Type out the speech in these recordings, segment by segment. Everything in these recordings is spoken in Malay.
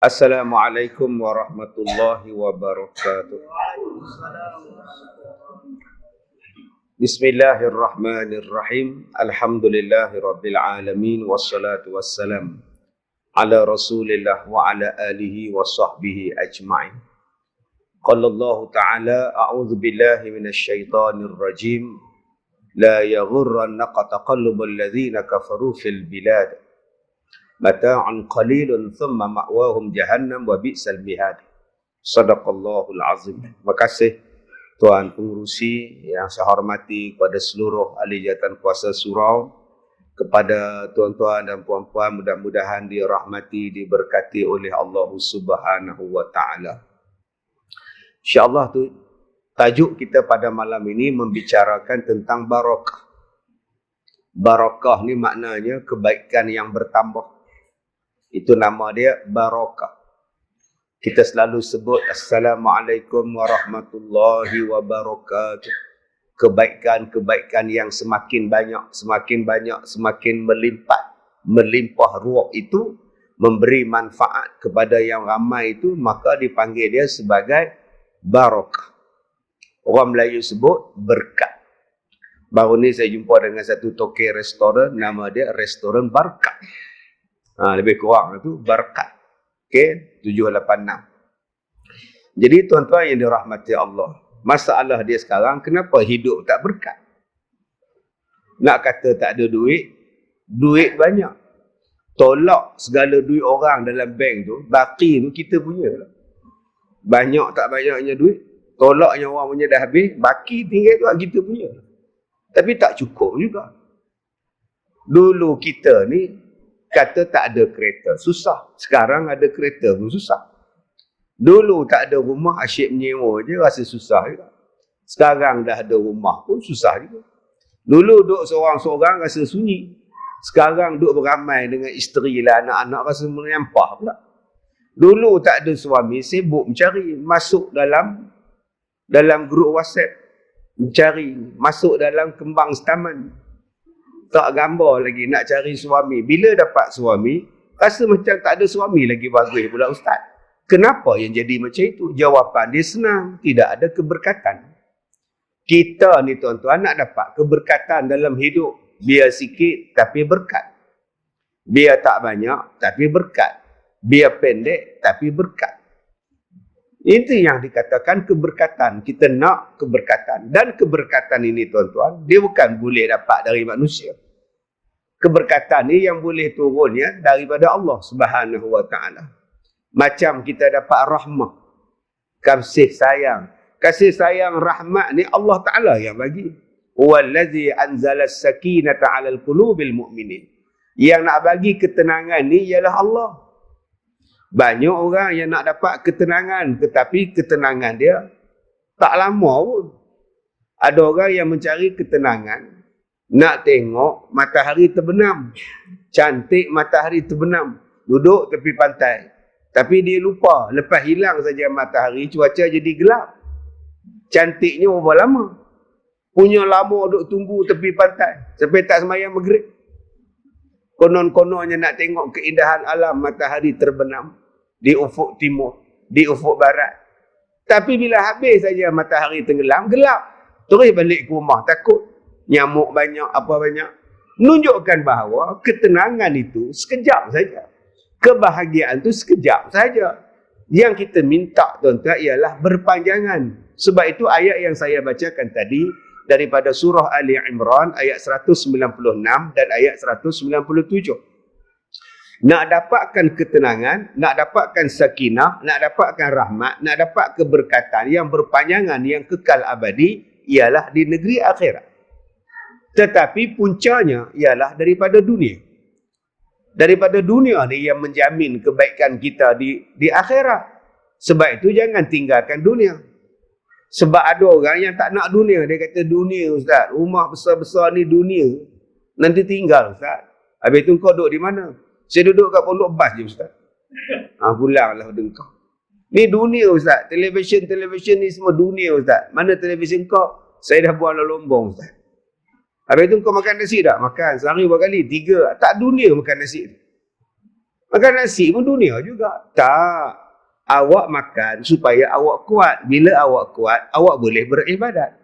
Assalamualaikum warahmatullahi wabarakatuh. Bismillahirrahmanirrahim. Alhamdulillahirabbil alamin wassalatu wassalam ala Rasulillah wa ala alihi wa sahbihi ajma'in. Qala Allah Ta'ala a'udzu billahi minasyaitonir rajim. La yaghurrannaka taqallubal ladzina kafaru fil bilad. Mata'un qalilun thumma ma'wahum jahannam wa bi'sal mihad. Sadaqallahul azim. Terima kasih Tuan Pengurusi yang saya hormati, kepada seluruh ahli jawatan kuasa surau, kepada tuan-tuan dan puan-puan, mudah-mudahan dirahmati, diberkati oleh Allah Subhanahu wa taala. Insya-Allah tu tajuk kita pada malam ini membicarakan tentang barakah. Barakah ni maknanya kebaikan yang bertambah. Itu nama dia barakah. Kita selalu sebut Assalamualaikum warahmatullahi wabarakatuh. Kebaikan-kebaikan yang semakin banyak, semakin melimpah ruah itu, memberi manfaat kepada yang ramai itu, maka dipanggil dia sebagai barakah. Orang Melayu sebut berkat. Baru ni saya jumpa dengan satu tokek restoran, nama dia Restoran Barkat. Lebih kurang itu berkat. Okey, 786. Jadi tuan-tuan yang dirahmati Allah, masalah dia sekarang, kenapa hidup tak berkat? Nak kata tak ada duit, duit banyak. Tolak segala duit orang dalam bank tu, baki tu kita punya. Banyak tak banyaknya duit, tolaknya orang punya dah habis, baki tinggal tu kita punya. Tapi tak cukup juga. Dulu kita ni kata tak ada kereta, susah. Sekarang ada kereta pun susah. Dulu tak ada rumah, asyik menyewa je, rasa susah juga. Sekarang dah ada rumah pun susah juga. Dulu duduk seorang-seorang rasa sunyi. Sekarang duduk beramai dengan isteri lah, anak-anak rasa menyampah pula. Dulu tak ada suami, sibuk mencari, masuk dalam grup WhatsApp, mencari, masuk dalam kembang setaman. Tak gambar lagi nak cari suami. Bila dapat suami, rasa macam tak ada suami lagi bagus pula ustaz. Kenapa yang jadi macam itu? Jawapan dia senang. Tidak ada keberkatan. Kita ni tuan-tuan nak dapat keberkatan dalam hidup. Biar sikit tapi berkat. Biar tak banyak tapi berkat. Biar pendek tapi berkat. Itu yang dikatakan keberkatan. Kita nak keberkatan. Dan keberkatan ini tuan-tuan, dia bukan boleh dapat dari manusia. Keberkatan ni yang boleh turunnya daripada Allah Subhanahu wa taala. Macam kita dapat rahmah, kasih sayang. Kasih sayang rahmat ni Allah Taala yang bagi. Huwallazi anzala as-sakinata 'alal qulubil mu'minin. Yang nak bagi ketenangan ni ialah Allah. Banyak orang yang nak dapat ketenangan, tetapi ketenangan dia tak lama pun. Ada orang yang mencari ketenangan, nak tengok matahari terbenam. Cantik matahari terbenam. Duduk tepi pantai. Tapi dia lupa, lepas hilang saja matahari, cuaca jadi gelap. Cantiknya berapa lama? Punya lama duduk tunggu tepi pantai, sampai tak sembahyang maghrib. Konon-kononnya nak tengok keindahan alam matahari terbenam di ufuk timur, di ufuk barat. Tapi bila habis saja matahari tenggelam, gelap. Terus balik ke rumah, takut. Nyamuk banyak, apa banyak. Menunjukkan bahawa ketenangan itu sekejap saja. Kebahagiaan itu sekejap saja. Yang kita minta tuan-tuan ialah berpanjangan. Sebab itu ayat yang saya bacakan tadi daripada surah Ali Imran ayat 196 dan ayat 197. Nak dapatkan ketenangan, nak dapatkan sakinah, nak dapatkan rahmat, nak dapat keberkatan yang berpanjangan, yang kekal abadi, ialah di negeri akhirat. Tetapi puncanya ialah daripada dunia. Daripada dunia ni yang menjamin kebaikan kita di akhirat. Sebab itu jangan tinggalkan dunia. Sebab ada orang yang tak nak dunia. Dia kata dunia ustaz, rumah besar-besar ni dunia. Nanti tinggal ustaz. Habis tu kau duduk di mana? Saya duduk kat Pondok Bas je ustaz. Pulanglah pada kau. Ni dunia ustaz. Televisyen ni semua dunia ustaz. Mana televisyen kau? Saya dah buang dalam lombong ustaz. Habis tu kau makan nasi tak? Makan. Sehari berapa kali? 3. Tak dunia makan nasi. Makan nasi pun dunia juga. Tak. Awak makan supaya awak kuat. Bila awak kuat, awak boleh beribadat.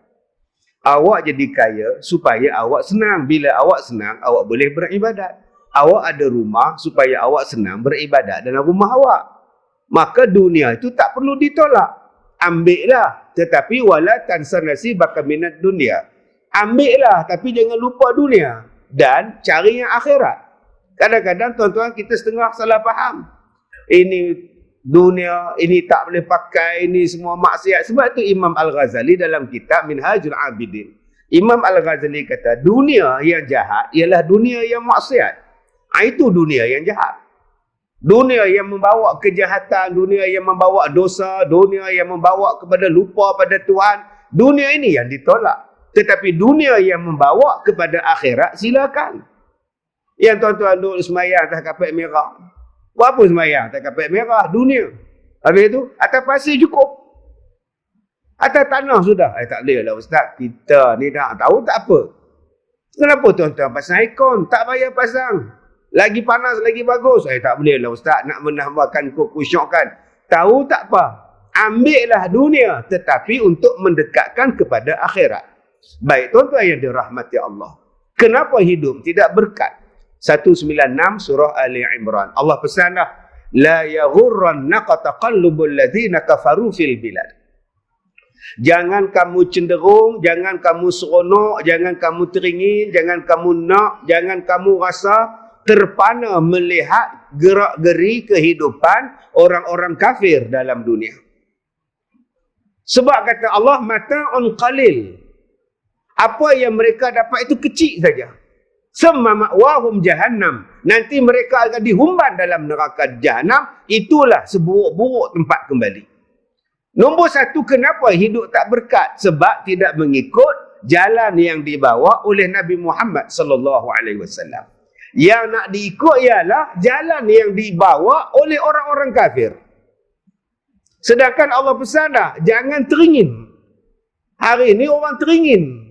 Awak jadi kaya supaya awak senang. Bila awak senang, awak boleh beribadat. Awak ada rumah supaya awak senang beribadat dalam rumah awak. Maka dunia itu tak perlu ditolak. Ambillah. Tetapi wala tansa nasibaka minad dunia. Ambillah, tapi jangan lupa dunia. Dan cari yang akhirat. Kadang-kadang tuan-tuan kita setengah salah faham. Ini dunia, ini tak boleh pakai, ini semua maksiat. Sebab itu Imam Al-Ghazali dalam kitab Minhajul Abidin. Imam Al-Ghazali kata, dunia yang jahat ialah dunia yang maksiat. Itu dunia yang jahat. Dunia yang membawa kejahatan, dunia yang membawa dosa, dunia yang membawa kepada lupa pada Tuhan. Dunia ini yang ditolak. Tetapi dunia yang membawa kepada akhirat, silakan. Yang tuan-tuan duduk semayang atas kapet merah. Buat apa semayang atas kapet merah? Dunia. Habis itu, atas pasir cukup. Atas tanah sudah. Tak boleh lah Ustaz. Kita ni dah tahu tak apa. Kenapa tuan-tuan pasang aircon? Tak payah pasang. Lagi panas, lagi bagus. Tak boleh lah Ustaz. Nak menambahkan kusyukkan. Tahu tak apa. Ambillah dunia. Tetapi untuk mendekatkan kepada akhirat. Baik tuan-tuan yang dirahmati Allah. Kenapa hidup tidak berkat? 196 surah Ali Imran. Allah pesan dah. La yaghurrannaka taqallubul ladzina kafaru fil bilad. Jangan kamu cenderung, jangan kamu seronok, jangan kamu teringin, jangan kamu nak, jangan kamu rasa terpana melihat gerak-geri kehidupan orang-orang kafir dalam dunia. Sebab kata Allah, mata'un qalil. Apa yang mereka dapat itu kecil saja. Summa ma'wahum jahannam. Nanti mereka akan dihumban dalam neraka jahannam. Itulah seburuk-buruk tempat kembali. Nombor satu, kenapa hidup tak berkat? Sebab tidak mengikut jalan yang dibawa oleh Nabi Muhammad sallallahu alaihi wasallam. Yang nak diikut ialah jalan yang dibawa oleh orang-orang kafir. Sedangkan Allah pesan dah, jangan teringin. Hari ini orang teringin.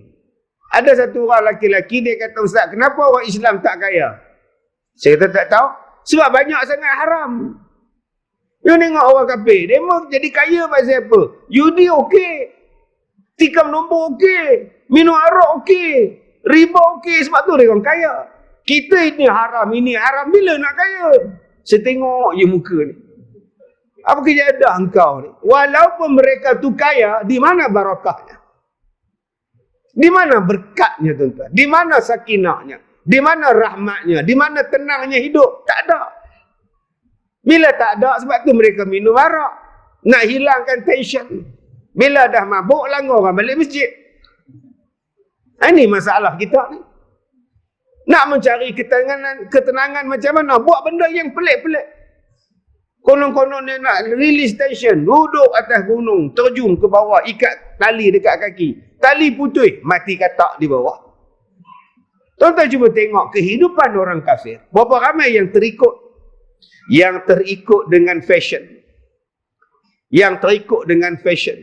Ada satu orang laki-laki, dia kata, Ustaz, kenapa orang Islam tak kaya? Saya kata tak tahu. Sebab banyak sangat haram. You tengok orang kafir, dia mau jadi kaya pasal apa? Judi okey. Tikam nombor okey. Minum arak okey. Riba okey. Sebab tu dia orang kaya. Kita ini haram, bila nak kaya? Saya tengok je muka ni. Apa kejadah engkau ni? Walaupun mereka tu kaya, di mana barakahnya? Di mana berkatnya tuan-tuan? Di mana sakinahnya? Di mana rahmatnya? Di mana tenangnya hidup? Tak ada. Bila tak ada, sebab tu mereka minum arak. Nak hilangkan tension. Bila dah mabuk, langgar orang balik masjid. Ini masalah kita ni. Nak mencari ketenangan macam mana? Buat benda yang pelik-pelik. Konon-konon dia nak release tension. Duduk atas gunung, terjun ke bawah, ikat tali dekat kaki. Tali putus, mati katak di bawah. Tuan-tuan cuba tengok kehidupan orang kafir. Berapa ramai yang terikut? Yang terikut dengan fashion. Yang terikut dengan fashion.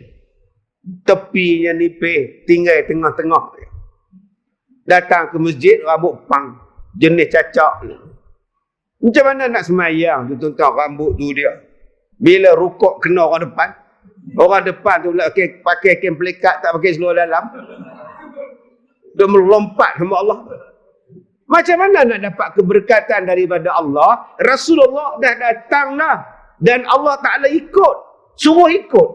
Tepinya nipih, tinggal tengah-tengah. Datang ke masjid, rambut pang. Jenis cacak ni. Macam mana nak semayang tu tuan-tuan, rambut tu dia. Bila rukuk kena orang depan. Orang depan tu pula pakai kain pelikat, tak pakai seluar dalam. Dia melompat sama Allah. Macam mana nak dapat keberkatan daripada Allah? Rasulullah dah datang dah. Dan Allah Ta'ala ikut. Suruh ikut.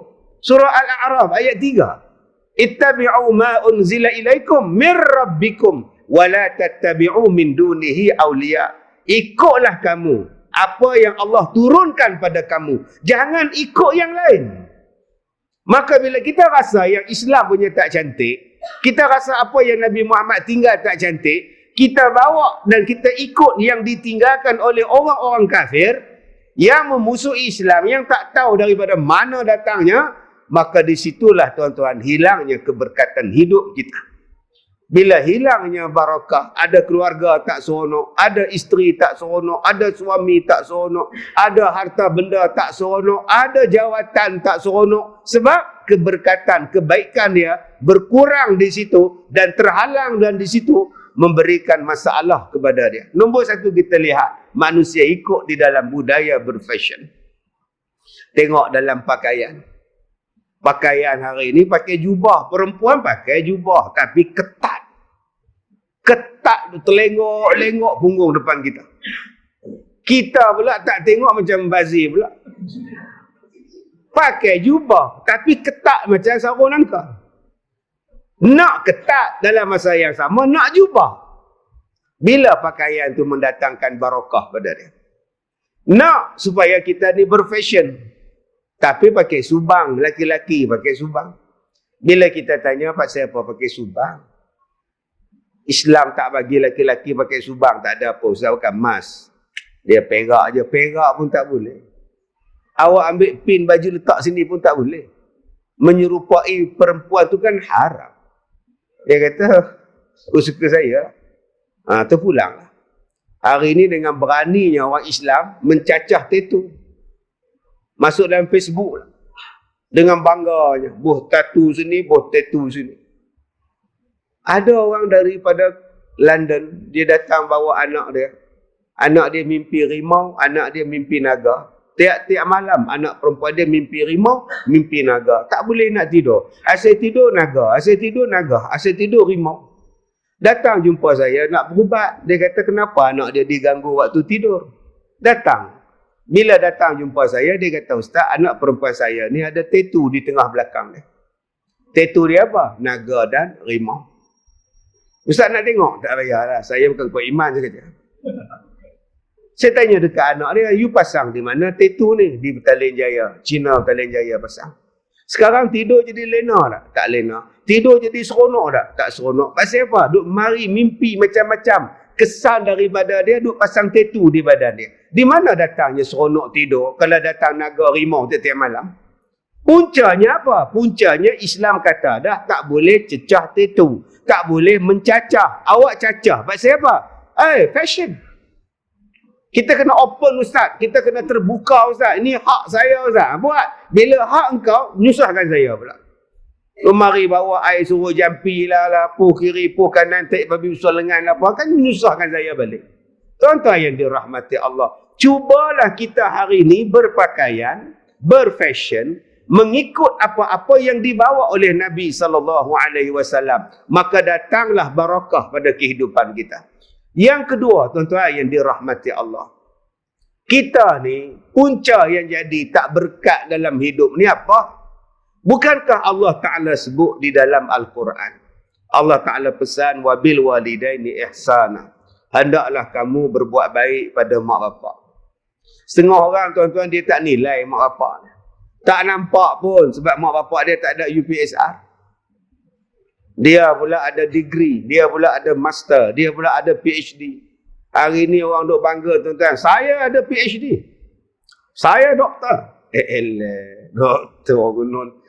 Surah Al-A'raf ayat 3. Ittabi'u ma unzila ilaikum min rabbikum wa la tattabi'u min dunihi awliya. Ikutlah kamu apa yang Allah turunkan pada kamu. Jangan ikut yang lain. Maka bila kita rasa yang Islam punya tak cantik, kita rasa apa yang Nabi Muhammad tinggal tak cantik, kita bawa dan kita ikut yang ditinggalkan oleh orang-orang kafir yang memusuhi Islam, yang tak tahu daripada mana datangnya, maka disitulah tuan-tuan hilangnya keberkatan hidup kita. Bila hilangnya barakah, ada keluarga tak seronok, ada isteri tak seronok, ada suami tak seronok, ada harta benda tak seronok, ada jawatan tak seronok. Sebab keberkatan, kebaikan dia berkurang di situ dan terhalang dan di situ, memberikan masalah kepada dia. Nombor satu, kita lihat manusia ikut di dalam budaya berfashion. Tengok dalam pakaian. Pakaian hari ini pakai jubah. Perempuan pakai jubah tapi ketat. Ketat tu terlengok-lengok punggung depan kita. Kita pula tak tengok macam bazir pula. Pakai jubah tapi ketat macam sarung nangka. Nak ketat dalam masa yang sama nak jubah. Bila pakaian tu mendatangkan barakah pada dia? Nak supaya kita ni berfashion. Tapi pakai subang, laki-laki pakai subang. Bila kita tanya pasal apa pakai subang? Islam tak bagi laki-laki pakai subang, tak ada apa. Ustaz bukan emas. Dia perak je, perak pun tak boleh. Awak ambil pin baju letak sini pun tak boleh. Menyerupai perempuan tu kan haram. Dia kata, suka saya. Terpulang. Hari ini dengan beraninya orang Islam mencacah tattoo. Masuk dalam Facebook. Dengan bangganya. Buh tattoo sini, buh tattoo sini. Ada orang daripada London, dia datang bawa anak dia. Anak dia mimpi rimau, anak dia mimpi naga. Tiap-tiap malam anak perempuan dia mimpi rimau, mimpi naga. Tak boleh nak tidur. Asyik tidur naga, asyik tidur naga, asyik tidur rimau. Datang jumpa saya nak berubat. Dia kata kenapa anak dia diganggu waktu tidur. Datang. Bila datang jumpa saya, dia kata Ustaz, anak perempuan saya ni ada tattoo di tengah belakang dia. Tattoo dia apa? Naga dan rimau. Ustaz nak tengok? Tak payahlah. Saya bukan kuat iman je kata. Saya tanya dekat anak dia, you pasang di mana tattoo ni? Di Petaling Jaya. Cina Petaling Jaya pasang. Sekarang tidur jadi lena tak? Tak lena. Tidur jadi seronok tak? Tak seronok. Pasal apa? Duk mari mimpi macam-macam. Kesan daripada dia duk pasang tattoo di badan dia. Di mana datangnya seronok tidur kalau datang naga rimau tiap-tiap malam? Puncanya apa? Puncanya Islam kata dah tak boleh cecah tattoo. Tak boleh mencacah. Awak cacah. Pasal apa? Fashion. Kita kena open Ustaz. Kita kena terbuka Ustaz. Ini hak saya Ustaz. Buat. Bila hak engkau, menyusahkan saya pula. Mari bawa air suruh jampi lah. Puh kiri, puh kanan, tak babi usul lengan lah. Kan menyusahkan saya balik. Tuan-tuan yang dirahmati Allah. Cubalah kita hari ini berpakaian, berfashion, mengikut apa-apa yang dibawa oleh Nabi SAW. Maka datanglah barakah pada kehidupan kita. Yang kedua, tuan-tuan yang dirahmati Allah. Kita ni, punca yang jadi tak berkat dalam hidup ni apa? Bukankah Allah Ta'ala sebut di dalam Al-Quran? Allah Ta'ala pesan, wabil walidaini ihsana. Hendaklah kamu berbuat baik pada mak bapak. Setengah orang, tuan-tuan, dia tak nilai mak bapak. Tak nampak pun sebab mak bapak dia tak ada UPSR. Dia pula ada degree, dia pula ada master, dia pula ada PhD. Hari ni orang duk bangga tuan-tuan, saya ada PhD. Saya doktor. Doktor gunung.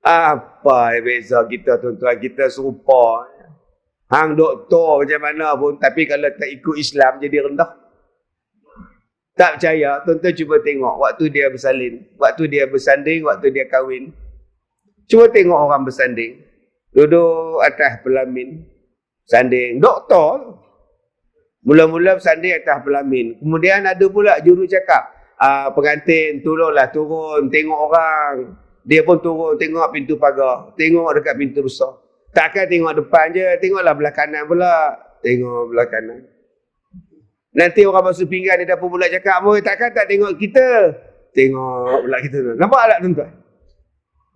Apa beza kita tuan-tuan, kita serupa. Hang doktor macam mana pun, tapi kalau tak ikut Islam jadi rendah. Tak percaya, tuan-tuan cuba tengok waktu dia bersalin, waktu dia bersanding, waktu dia kahwin. Cuba tengok orang bersanding. Duduk atas pelamin. Sanding. Doktor. Mula-mula bersanding atas pelamin. Kemudian ada pula juru cakap. Pengantin tolonglah turun. Tengok orang. Dia pun turun. Tengok pintu pagar. Tengok dekat pintu besar. Takkan tengok depan je. Tengoklah belah kanan pula. Tengok belah kanan. Nanti orang basuh pinggan di dapur pula cakap. Takkan tak tengok kita. Tengok pula kita. Nampak tak tuan-tuan?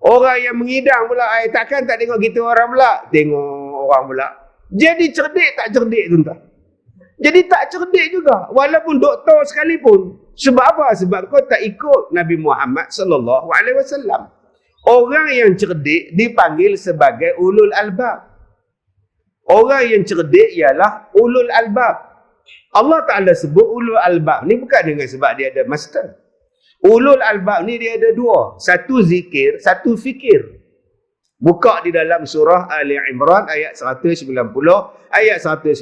Orang yang mengidang pula, takkan tak tengok kita orang pula? Tengok orang pula. Jadi cerdik tak cerdik tuan-tuan? Jadi tak cerdik juga. Walaupun doktor sekalipun. Sebab apa? Sebab kau tak ikut Nabi Muhammad SAW. Orang yang cerdik dipanggil sebagai ulul albab. Orang yang cerdik ialah ulul albab. Allah Ta'ala sebut ulul albab ni bukan dengan sebab dia ada master. Ulul albab ni dia ada dua. Satu zikir, satu fikir. Buka di dalam surah Ali Imran ayat 190, ayat 192,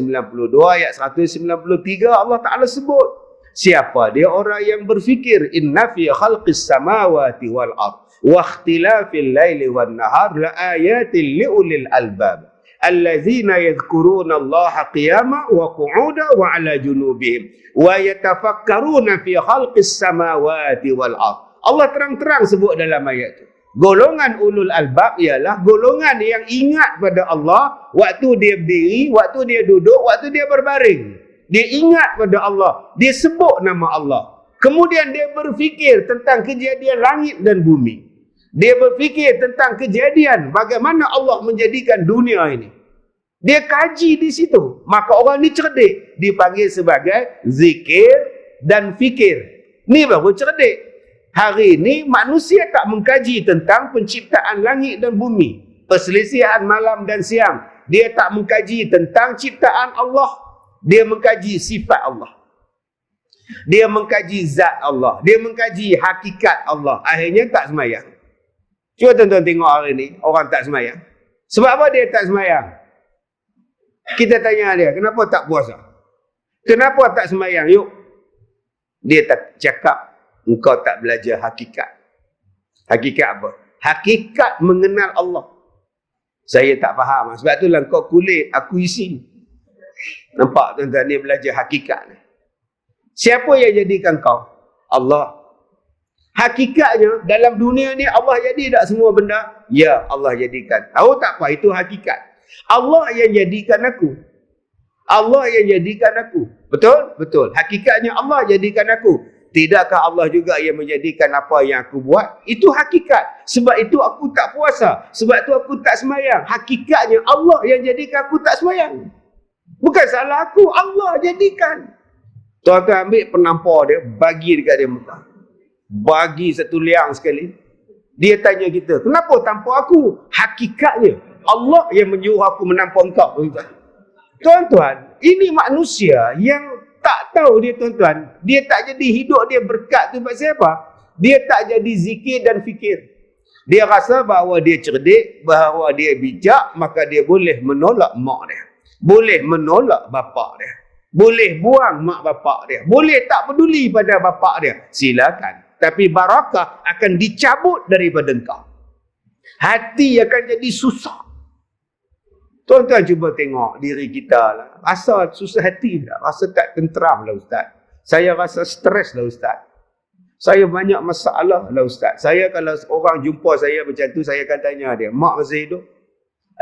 ayat 193 Allah Ta'ala sebut. Siapa dia? Orang yang berfikir. Inna fi khalqis samawati wal ard wa ikhtilafil laili wan nahar la ayatin liulil albab. allazina yadhkuruna Allah qiyama wa qu'uda wa ala junubihim wa yatafakkaruna fi khalqis samawati wal ard. Allah terang-terang sebut dalam ayat itu. Golongan ulul albab ialah golongan yang ingat pada Allah waktu dia berdiri, waktu dia duduk, waktu dia berbaring. Dia ingat pada Allah, dia sebut nama Allah. Kemudian dia berfikir tentang kejadian langit dan bumi. Dia berfikir tentang kejadian bagaimana Allah menjadikan dunia ini. Dia kaji di situ. Maka orang ni cerdik, dipanggil sebagai zikir dan fikir. Ni baru cerdik. Hari ini manusia tak mengkaji tentang penciptaan langit dan bumi, perselisihan malam dan siang. Dia tak mengkaji tentang ciptaan Allah. Dia mengkaji sifat Allah. Dia mengkaji zat Allah. Dia mengkaji hakikat Allah. Akhirnya tak semayang. Cuba tuan-tuan tengok hari ni, orang tak semayang. Sebab apa dia tak semayang? Kita tanya dia, kenapa tak puasa? Kenapa tak semayang? Yuk. Dia tak cakap, engkau tak belajar hakikat. Hakikat apa? Hakikat mengenal Allah. Saya tak faham. Sebab itulah kau kulit, aku isi. Nampak tuan-tuan ni belajar hakikat ni. Siapa yang jadikan kau? Allah. Hakikatnya dalam dunia ni Allah jadi tak semua benda? Ya, Allah jadikan. Tahu tak apa? Itu hakikat. Allah yang jadikan aku. Allah yang jadikan aku. Betul? Betul. Hakikatnya Allah jadikan aku. Tidakkah Allah juga yang menjadikan apa yang aku buat? Itu hakikat. Sebab itu aku tak puasa. Sebab itu aku tak semayang. Hakikatnya Allah yang jadikan aku tak semayang. Bukan salah aku. Allah jadikan. Tuan-tuan ambil penampar dia, bagi dekat dia muka. Bagi satu liang sekali. Dia tanya kita, kenapa tampar aku? Hakikatnya Allah yang menyuruh aku menampar engkau. Tuan-tuan, ini manusia yang tak tahu dia tuan-tuan. Dia tak jadi hidup dia berkat tu pasal apa? Dia tak jadi zikir dan fikir. Dia rasa bahawa dia cerdik, bahawa dia bijak, maka dia boleh menolak mak dia. Boleh menolak bapak dia. Boleh buang mak bapak dia. Boleh tak peduli pada bapak dia. Silakan. Tapi barakah akan dicabut daripada engkau. Hati akan jadi susah. Tuan-tuan cuba tengok diri kita lah. Rasa susah hati tak? Rasa tak tenteram lah Ustaz. Saya rasa stres lah Ustaz. Saya banyak masalah lah Ustaz. Saya kalau orang jumpa saya macam tu, saya akan tanya dia, mak masih hidup?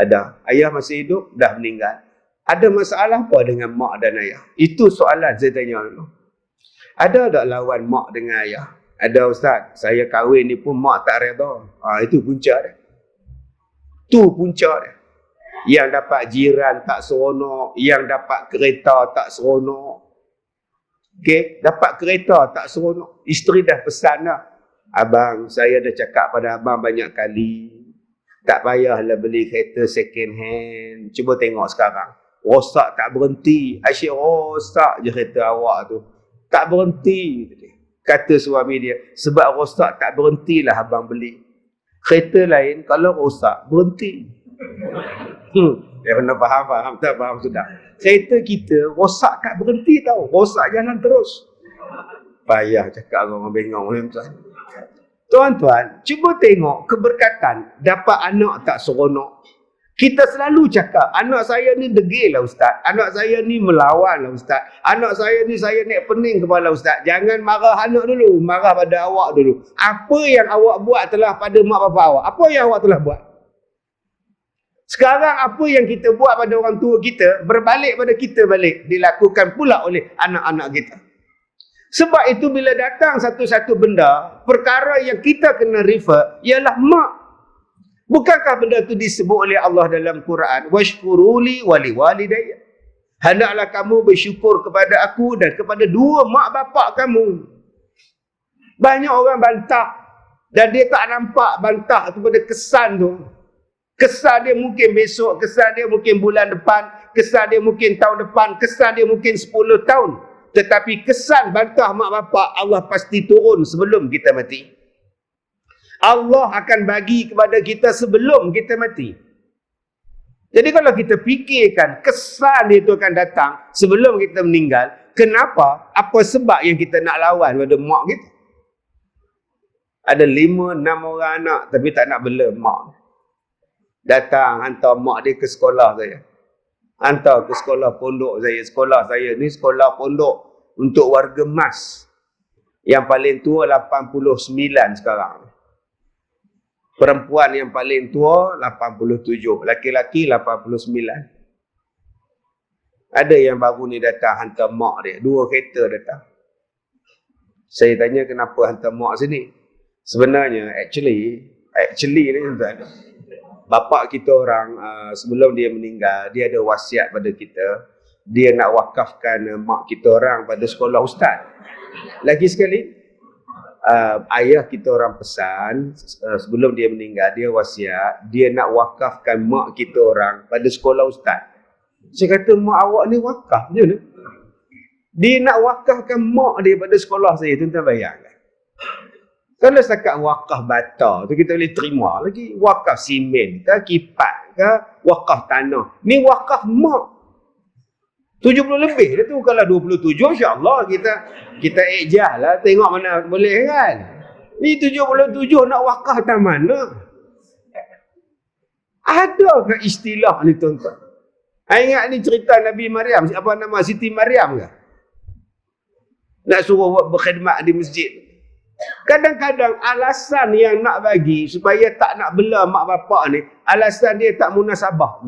Ada. Ayah masih hidup? Dah meninggal. Ada masalah apa dengan mak dan ayah? Itu soalan saya tanya dulu. Ada tak lawan mak dengan ayah? Ada Ustaz. Saya kahwin ni pun mak tak reda. Itu punca dia. Tu punca dia. Yang dapat jiran tak seronok, yang dapat kereta tak seronok. Okey, dapat kereta tak seronok. Isteri dah pesan dah. Abang, saya dah cakap pada abang banyak kali. Tak payahlah beli kereta second hand. Cuba tengok sekarang. Rosak tak berhenti. Asyik rosak je kereta awak tu. Tak berhenti. Kata suami dia, sebab rosak tak berhentilah abang beli. Kereta lain kalau rosak berhenti. Dia kena faham, tak faham sudah. Kereta kita rosak tak berhenti tau. Rosak jalan terus. Payah cakap orang bengong. Tuan-tuan, cuba tengok keberkatan dapat anak tak seronok. Kita selalu cakap, anak saya ni degil lah Ustaz. Anak saya ni melawan lah Ustaz. Anak saya ni saya naik pening kepala Ustaz. Jangan marah anak dulu. Marah pada awak dulu. Apa yang awak buat telah pada mak bapak awak? Apa yang awak telah buat? Sekarang apa yang kita buat pada orang tua kita, berbalik pada kita balik. Dilakukan pula oleh anak-anak kita. Sebab itu bila datang satu-satu benda, perkara yang kita kena refer ialah mak. Bukankah benda itu disebut oleh Allah dalam Quran? Washkuruli wali walidayya. Hendaklah kamu bersyukur kepada aku dan kepada dua mak bapak kamu. Banyak orang bantah. Dan dia tak nampak bantah kepada kesan tu. Kesan dia mungkin besok, kesan dia mungkin bulan depan, kesan dia mungkin tahun depan, kesan dia mungkin 10 tahun. Tetapi kesan bantah mak bapak Allah pasti turun sebelum kita mati. Allah akan bagi kepada kita sebelum kita mati. Jadi kalau kita fikirkan kesan itu akan datang sebelum kita meninggal, kenapa? Apa sebab yang kita nak lawan pada mak kita? Ada 5-6 orang anak tapi tak nak bela mak. Datang hantar mak dia ke sekolah saya. Hantar ke sekolah pondok saya. Sekolah saya ni sekolah pondok untuk warga emas. Yang paling tua 89 sekarang. Perempuan yang paling tua 87. Laki-laki 89. Ada yang baru ni datang hantar mak dia. 2 kereta datang. Saya tanya kenapa hantar mak sini. Sebenarnya actually ni tuan-tuan. Bapa kita orang sebelum dia meninggal, dia ada wasiat pada kita. Dia nak wakafkan mak kita orang pada sekolah ustaz. Lagi sekali, ayah kita orang pesan sebelum dia meninggal, dia wasiat, dia nak wakafkan mak kita orang pada sekolah ustaz. Saya kata, mak awak ni wakaf je ni. Dia nak wakafkan mak dia pada sekolah saya, tuan-tuan bayangkan. Kalau setakat wakaf bata tu kita boleh terima lagi. Wakaf simen ke, kipas ke, wakaf tanah. Ni wakaf mak. 70 lebih dah tu. Kalau 27 insya-Allah kita ejah lah tengok mana boleh kan. Ni 77 nak wakaf tak mana? Adakah istilah ni tuan-tuan? Ingat ni cerita Nabi Maryam, apa nama Siti Maryam ke? Nak suruh buat berkhidmat di masjid. Kadang-kadang alasan yang nak bagi supaya tak nak bela mak bapak ni, alasan dia tak munasabah.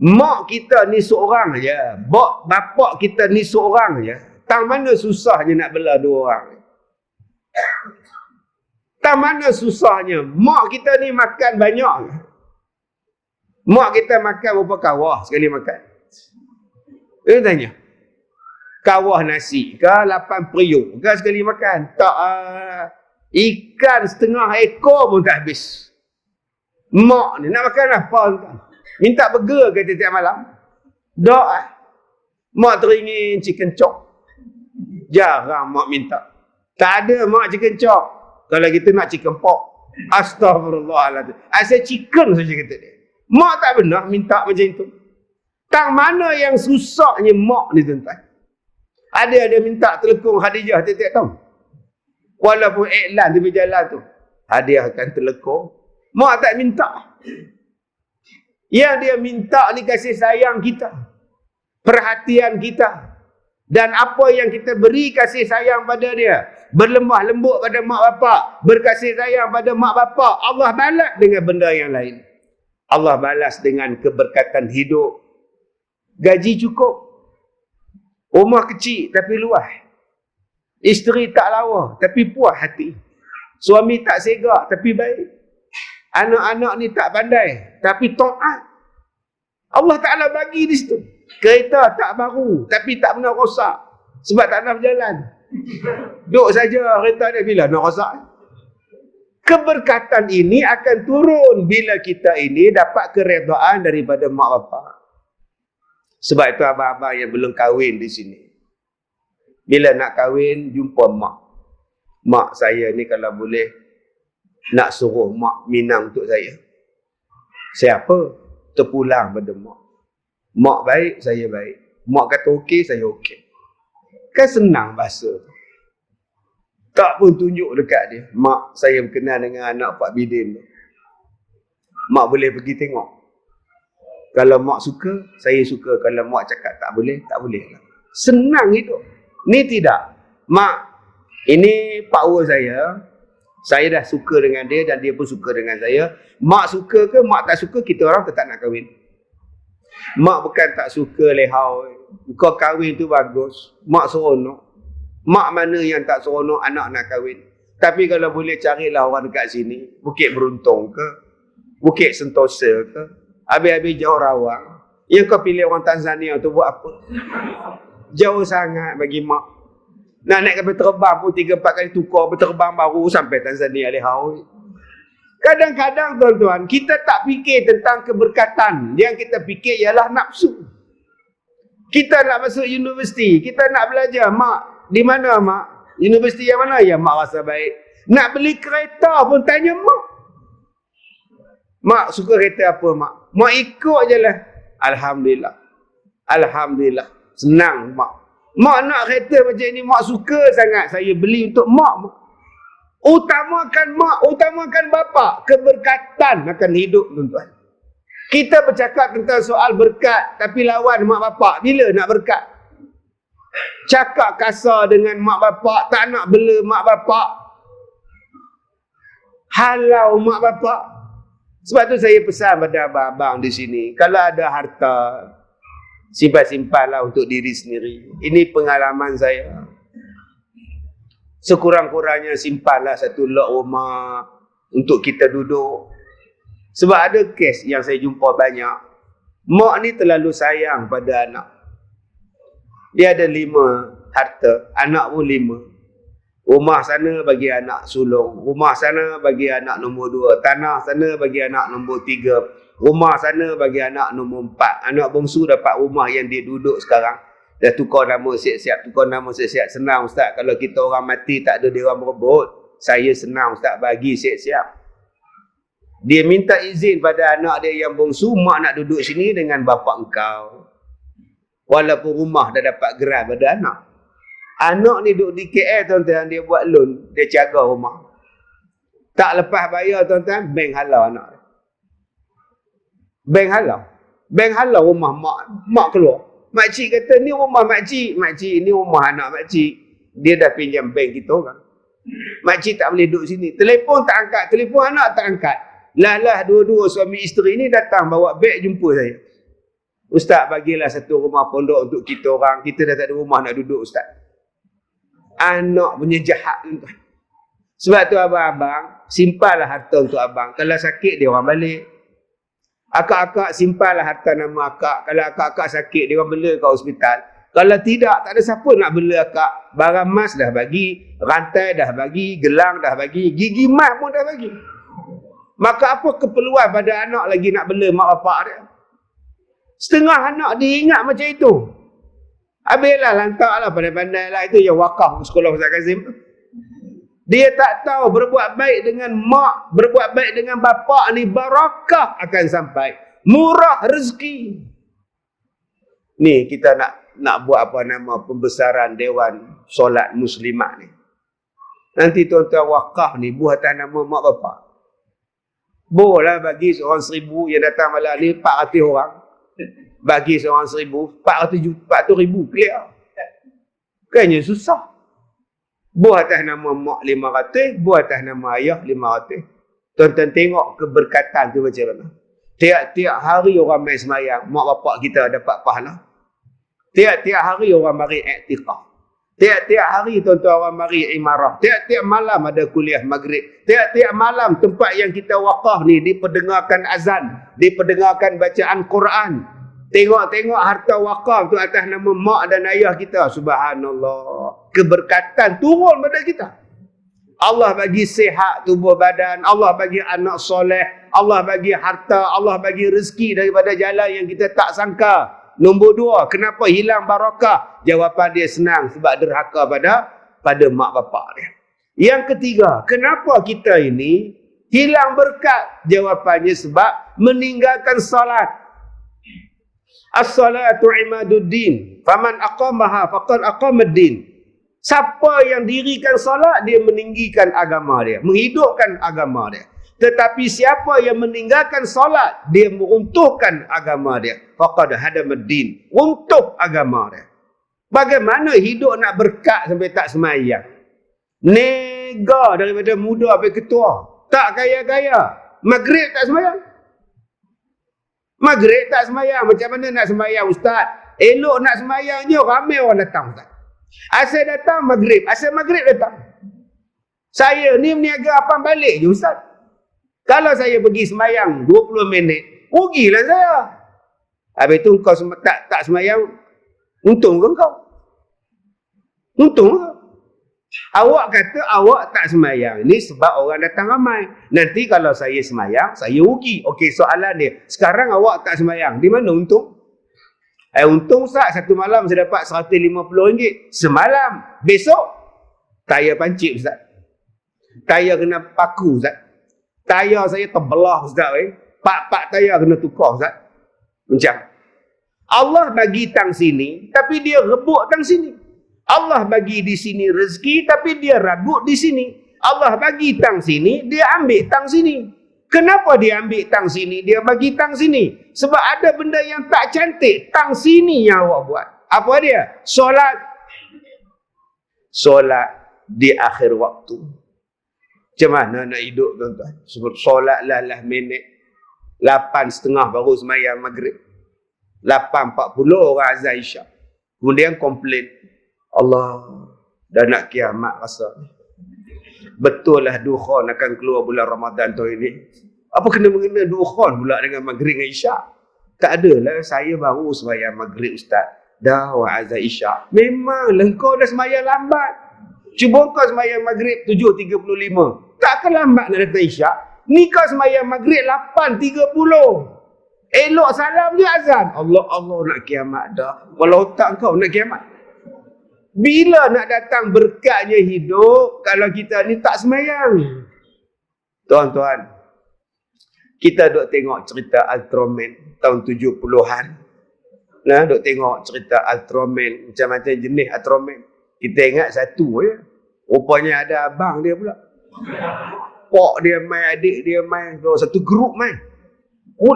Mak kita ni seorang je, bapak kita ni seorang je. Tang mana susahnya nak bela 2 orang? Tang mana susahnya? Mak kita ni makan banyak. Mak kita makan berapa kawah sekali makan? Dia tanya. Kawah nasi ke 8 periuk ke sekali makan? Tak, ikan setengah ekor pun tak habis. Mak ni nak makan apa? Minta burger ke tiap malam? Tak. Mak teringin chicken chop. Jarang mak minta. Tak ada mak chicken chop. Kalau kita nak chicken pork, astagfirullahaladzim. Asal chicken saja kata dia. Mak tak pernah minta macam itu. Tang mana yang susahnya mak ni tuan-tuan? Ada minta telekung hadiah tiap-tiap tahun. Walaupun iklan di jalan tu, hadiahkan telekung. Mak tak minta. Yang dia minta ni kasih sayang kita. Perhatian kita. Dan apa yang kita beri kasih sayang pada dia. Berlemah lembut pada mak bapak. Berkasih sayang pada mak bapak. Allah balas dengan benda yang lain. Allah balas dengan keberkatan hidup. Gaji cukup. Rumah kecil tapi luas. Isteri tak lawa tapi puas hati. Suami tak segak tapi baik. Anak-anak ni tak pandai tapi taat. Allah Ta'ala bagi di situ. Kereta tak baru tapi tak pernah rosak. Sebab tak nak berjalan. Duduk saja kereta dia bila nak rosak. Keberkatan ini akan turun bila kita ini dapat keredaan daripada mak bapak. Sebab itu abang-abang yang belum kahwin di sini. Bila nak kahwin, jumpa mak. Mak saya ni kalau boleh, nak suruh mak minang untuk saya. Siapa? Terpulang pada mak. Mak baik, saya baik. Mak kata okey, saya okey. Kan senang bahasa. Tak pun tunjuk dekat dia. Mak, saya berkenal dengan anak Pak Bidin. Mak boleh pergi tengok. Kalau mak suka, saya suka. Kalau mak cakap tak boleh, tak boleh. Senang hidup. Ni tidak. Mak, ini power saya. Saya dah suka dengan dia dan dia pun suka dengan saya. Mak suka ke, mak tak suka, kita orang tetap nak kahwin. Mak bukan tak suka lehau. Kau kahwin tu bagus. Mak seronok. Mak mana yang tak seronok anak nak kahwin. Tapi kalau boleh carilah orang dekat sini. Bukit Beruntung ke, Bukit Sentosa ke, habis-habis jauh Rawang. Ya kau pilih orang Tanzania tu buat apa? Jauh sangat bagi mak. Nak naik kapal terbang pun 3-4 kali tukar berterbang baru sampai Tanzania lehau. Kadang-kadang tuan-tuan, kita tak fikir tentang keberkatan. Yang kita fikir ialah nafsu. Kita nak masuk universiti, kita nak belajar. Mak, di mana mak? Universiti yang mana? Ya mak rasa baik. Nak beli kereta pun tanya mak. Mak suka kereta apa mak? Mak ikut je lah. Alhamdulillah. Alhamdulillah. Senang mak. Mak nak kereta macam ni, mak suka sangat. Saya beli untuk mak. Utamakan mak, utamakan bapa. Keberkatan akan hidup, tuan-tuan. Kita bercakap tentang soal berkat, tapi lawan mak bapak. Bila nak berkat? Cakap kasar dengan mak bapak, tak nak bela mak bapak. Halau mak bapak. Sebab tu saya pesan pada abang-abang di sini, kalau ada harta, simpan-simpanlah untuk diri sendiri. Ini pengalaman saya. Sekurang-kurangnya simpanlah satu lot rumah untuk kita duduk. Sebab ada kes yang saya jumpa banyak. Mak ni terlalu sayang pada anak. Dia ada 5 harta. Anak pun 5. Rumah sana bagi anak sulung. Rumah sana bagi anak nombor 2. Tanah sana bagi anak nombor 3. Rumah sana bagi anak nombor 4. Anak bongsu dapat rumah yang dia duduk sekarang. Dah tukar nama siap-siap. Tukar nama siap-siap. Senang Ustaz. Kalau kita orang mati tak ada dia orang berebut. Saya senang Ustaz bagi siap-siap. Dia minta izin pada anak dia yang bongsu, mak nak duduk sini dengan bapa engkau. Walaupun rumah dah dapat gerai pada anak. Anak ni duduk di KL, tuan-tuan, dia buat loan, dia jaga rumah. Tak lepas bayar, tuan-tuan, bank halau anak dia. Bank halau. Bank halau rumah mak keluar. Makcik kata, ni rumah makcik. Makcik, ni rumah anak makcik. Dia dah pinjam bank kita orang. Makcik tak boleh duduk sini. Telefon tak angkat, telefon anak tak angkat. Lah dua-dua suami isteri ni datang bawa beg jumpa saya. Ustaz, bagilah satu rumah pondok untuk kita orang. Kita dah tak ada rumah nak duduk, Ustaz. Anak punya jahat, tuan-tuan. Sebab tu abang-abang, simpanlah harta untuk abang. Kalau sakit, dia orang balik. Akak-akak, simpanlah harta nama akak. Kalau akak-akak sakit, dia orang bela ke hospital. Kalau tidak, tak ada siapa nak bela akak. Barang emas dah bagi, rantai dah bagi, gelang dah bagi, gigi emas pun dah bagi. Maka apa keperluan pada anak lagi nak bela mak bapak dia? Setengah anak dia ingat macam itu. Habislah lantaklah pandai-pandai lah. Itu yang wakaf sekolah Ustaz Kazim tu. Dia tak tahu berbuat baik dengan mak, berbuat baik dengan bapak ni barakah akan sampai. Murah rezeki. Ni kita nak buat apa nama pembesaran Dewan Solat Muslimat ni. Nanti tuan-tuan wakaf ni buatan nama mak bapak. Bolehlah bagi seorang 1,000 yang datang malam ni 400 orang. Bagi seorang 1,000, 400 ribu clear. Kayaknya susah. Buat atas nama mak 500, buat atas nama ayah 500. Tuan-tuan tengok keberkatan tu macam mana. Tiap-tiap hari orang main semayang, mak bapak kita dapat pahala. Tiap-tiap hari orang mari iktikaf. Tiap-tiap hari tuan-tuan orang mari imarah. Tiap-tiap malam ada kuliah maghrib. Tiap-tiap malam tempat yang kita wakaf ni diperdengarkan azan. Diperdengarkan bacaan Quran. Tengok-tengok harta wakaf tu atas nama mak dan ayah kita. Subhanallah. Keberkatan turun pada kita. Allah bagi sihat tubuh badan. Allah bagi anak soleh. Allah bagi harta. Allah bagi rezeki daripada jalan yang kita tak sangka. Nombor 2, kenapa hilang barakah? Jawapan dia senang, sebab derhaka pada mak bapak dia. Yang ketiga, kenapa kita ini hilang berkat? Jawapannya sebab meninggalkan salat. As-salatu imaduddin. Faman aqamaha faqad aqamaddin. Siapa yang dirikan salat, dia meninggikan agama dia, menghidupkan agama dia. Tetapi siapa yang meninggalkan solat, dia meruntuhkan agama dia. Faqad hadamaddin. Runtuh agama dia. Bagaimana hidup nak berkat sampai tak semayang? Nega daripada muda sampai ketua. Tak kaya-kaya. Maghrib tak semayang. Maghrib tak semayang. Macam mana nak semayang, Ustaz? Elok nak semayangnya, ramai orang datang, Ustaz. Asal datang maghrib. Asal maghrib datang. Saya ni meniaga apa balik je, Ustaz. Kalau saya pergi semayang 20 minit, rugilah saya. Habis tu kau tak semayang, untung ke kau? Untung ke? Awak kata awak tak semayang. Ini sebab orang datang ramai. Nanti kalau saya semayang, saya rugi. Okey, soalan dia. Sekarang awak tak semayang. Di mana untung? Untung Ustaz, satu malam saya dapat RM150. Semalam. Besok, tayar pancit Ustaz. Tayar kena paku Ustaz. Tayar saya terbelah Ustaz. Pak tayar kena tukar Ustaz. Macam. Allah bagi tang sini, tapi dia rebut tang sini. Allah bagi di sini rezeki, tapi dia rabut di sini. Allah bagi tang sini, dia ambil tang sini. Kenapa dia ambil tang sini, dia bagi tang sini? Sebab ada benda yang tak cantik, tang sini yang awak buat. Apa dia? Solat. Solat di akhir waktu. Macam mana nak hidup, tuan-tuan? Solat lah minit 8.30 baru semayang maghrib. 8.40 orang azan isyak. Kemudian komplain, Allah, dah nak kiamat rasa. Betul lah dukhan akan keluar bulan Ramadan tahun ini. Apa kena mengena dukhan pula dengan maghrib dengan isyak? Tak adalah, saya baru semayang maghrib ustaz. Dah azan isyak. Memanglah kau dah semayang lambat. Cuba kau semayang maghrib 7.35. Takkan lambat nak datang isyak. Ni kau semayang maghrib 8.30. Elok salam je azan. Allah nak kiamat dah. Walau otak kau nak kiamat. Bila nak datang berkatnya hidup kalau kita ni tak semayang? Tuan-tuan, kita duk tengok cerita Ultraman tahun 70-an. Nah, duk tengok cerita Ultraman, macam-macam jenis Ultraman. Kita ingat satu je. Rupanya ada abang dia pula. Pak dia main, adik dia main, satu grup main.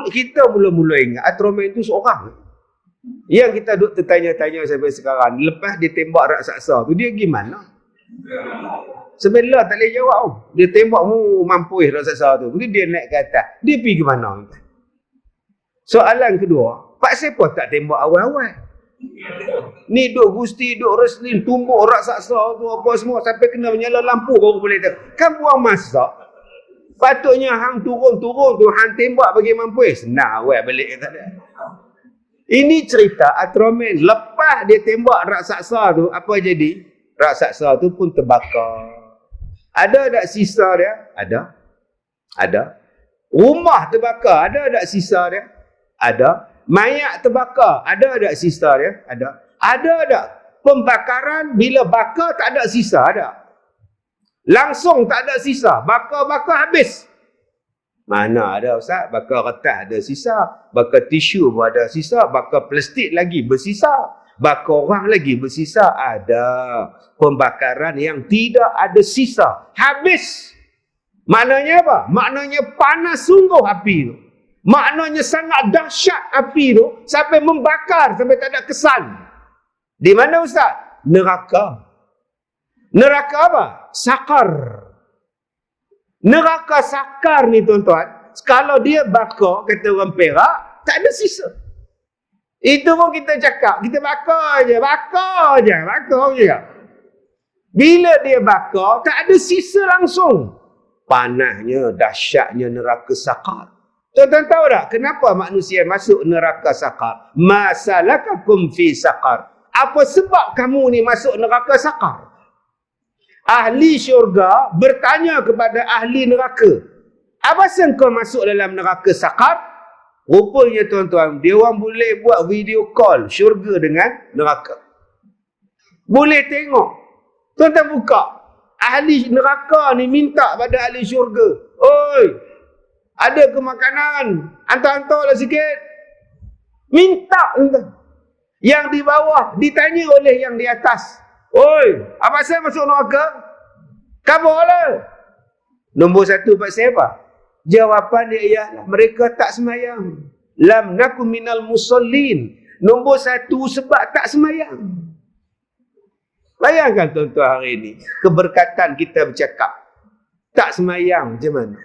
Kita mula-mula ingat Ultraman tu seorang. Yang kita duk tertanya-tanya sampai sekarang, lepas dia tembak raksasa tu, dia gimana? Sebenarnya tak boleh jawab. Dia tembak mampus raksasa tu. Kemudian dia naik ke atas. Dia pergi ke mana? Soalan kedua, pak siapa tak tembak awal-awal? Ni duk Gusti, duk wrestling, tumbuk raksasa tu apa semua sampai kena menyala lampu baru boleh tahu. Kan buang masa. Patutnya hang turun-turun tu hang tembak bagi mampus. Senang awal balik kata dia. Ini cerita Ultraman. Lepas dia tembak raksasa tu, apa jadi? Raksasa tu pun terbakar. Ada tak sisa dia? Ada. Rumah terbakar. Ada tak sisa dia? Ada. Mayat terbakar. Ada tak sisa dia? Ada tak? Pembakaran bila bakar tak ada sisa? Ada. Langsung tak ada sisa. Bakar habis. Mana ada Ustaz? Bakar kertas ada sisa. Bakar tisu pun ada sisa. Bakar plastik lagi bersisa. Bakar orang lagi bersisa. Ada. Pembakaran yang tidak ada sisa. Habis. Maknanya apa? Maknanya panas sungguh api tu. Maknanya sangat dahsyat api tu. Sampai membakar. Sampai tak ada kesan. Di mana Ustaz? Neraka. Neraka apa? Sakar. Neraka sakar ni tuan-tuan, kalau dia bakar, kata orang Perak, tak ada sisa. Itu pun kita cakap, kita bakar je. Bila dia bakar, tak ada sisa langsung. Panasnya, dahsyatnya neraka sakar. Tuan-tuan tahu tak kenapa manusia masuk neraka sakar? Masalakakum fi sakar. Apa sebab kamu ni masuk neraka sakar? Ahli syurga bertanya kepada ahli neraka, apa sebab kau masuk dalam neraka sakar? Rupanya tuan-tuan, dia orang boleh buat video call syurga dengan neraka. Boleh tengok. Tuan-tuan buka. Ahli neraka ni minta pada ahli syurga, oi, ada ke makanan? Hantar-hantarlah sikit. Minta tuan-tuan. Yang di bawah ditanya oleh yang di atas, oi, apa saya masuk neraka? Kabarlah. Nombor satu pasal apa? Jawapan dia ialah mereka tak semayang. Lam nakum minal musallin. Nombor satu sebab tak semayang. Bayangkan tuan-tuan hari ini, keberkatan kita bercakap. Tak semayang macam mana?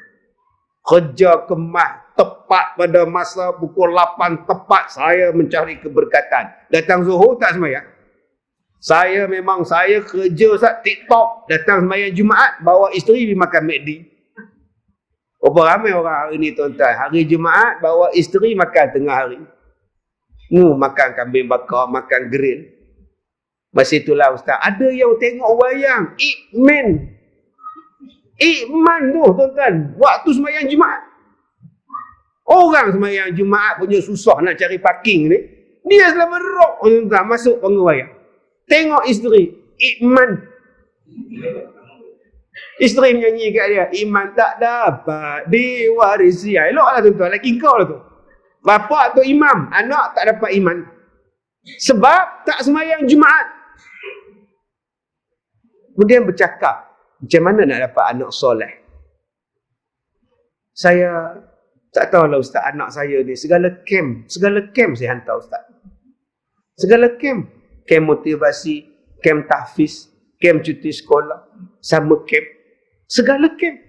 Kerja kemah tepat pada masa pukul 8 tepat saya mencari keberkatan. Datang Zuhur tak semayang. Saya kerja Ustaz TikTok, datang sembahyang Jumaat, bawa isteri pergi makan McD. Berapa ramai orang hari ni tuan-tuan, hari Jumaat bawa isteri makan tengah hari. Makan kambing bakar, makan grill. Masa itulah Ustaz, ada yang tengok wayang Iman tu tuan-tuan, waktu sembahyang Jumaat. Orang sembahyang Jumaat punya susah nak cari parking ni, dia selama rok tuan-tuan masuk panggung wayang. Tengok isteri, Iman. Isteri menyanyi kat dia, Iman tak dapat diwarisi. Eloklah tuan-tuan, laki kau lah tu. Bapak tu imam, anak tak dapat iman. Sebab tak semayang Jumaat. Kemudian bercakap, Macam mana nak dapat anak soleh? Saya tak tahulah Ustaz, anak saya ni segala camp saya hantar Ustaz. Segala camp motivasi, camp tahfiz, camp cuti sekolah, sama camp, segala camp.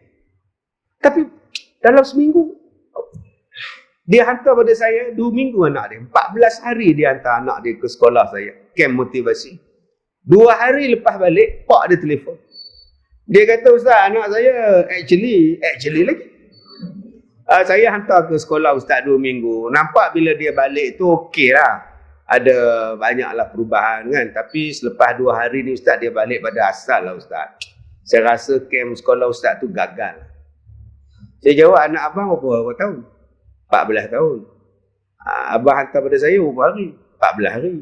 Tapi dalam seminggu dia hantar pada saya 2 minggu anak dia. 14 hari dia hantar anak dia ke sekolah saya, camp motivasi. 2 hari lepas balik, pak dia telefon. Dia kata, Ustaz, anak saya actually lagi. Saya hantar ke sekolah Ustaz 2 minggu. Nampak bila dia balik tu okey lah. Ada banyaklah perubahan kan. Tapi selepas 2 hari ni Ustaz, dia balik pada asal lah Ustaz. Saya rasa camp sekolah Ustaz tu gagal. Saya jawab, anak abang berapa tahun? 14 tahun. Abang hantar pada saya berapa hari? 14 hari.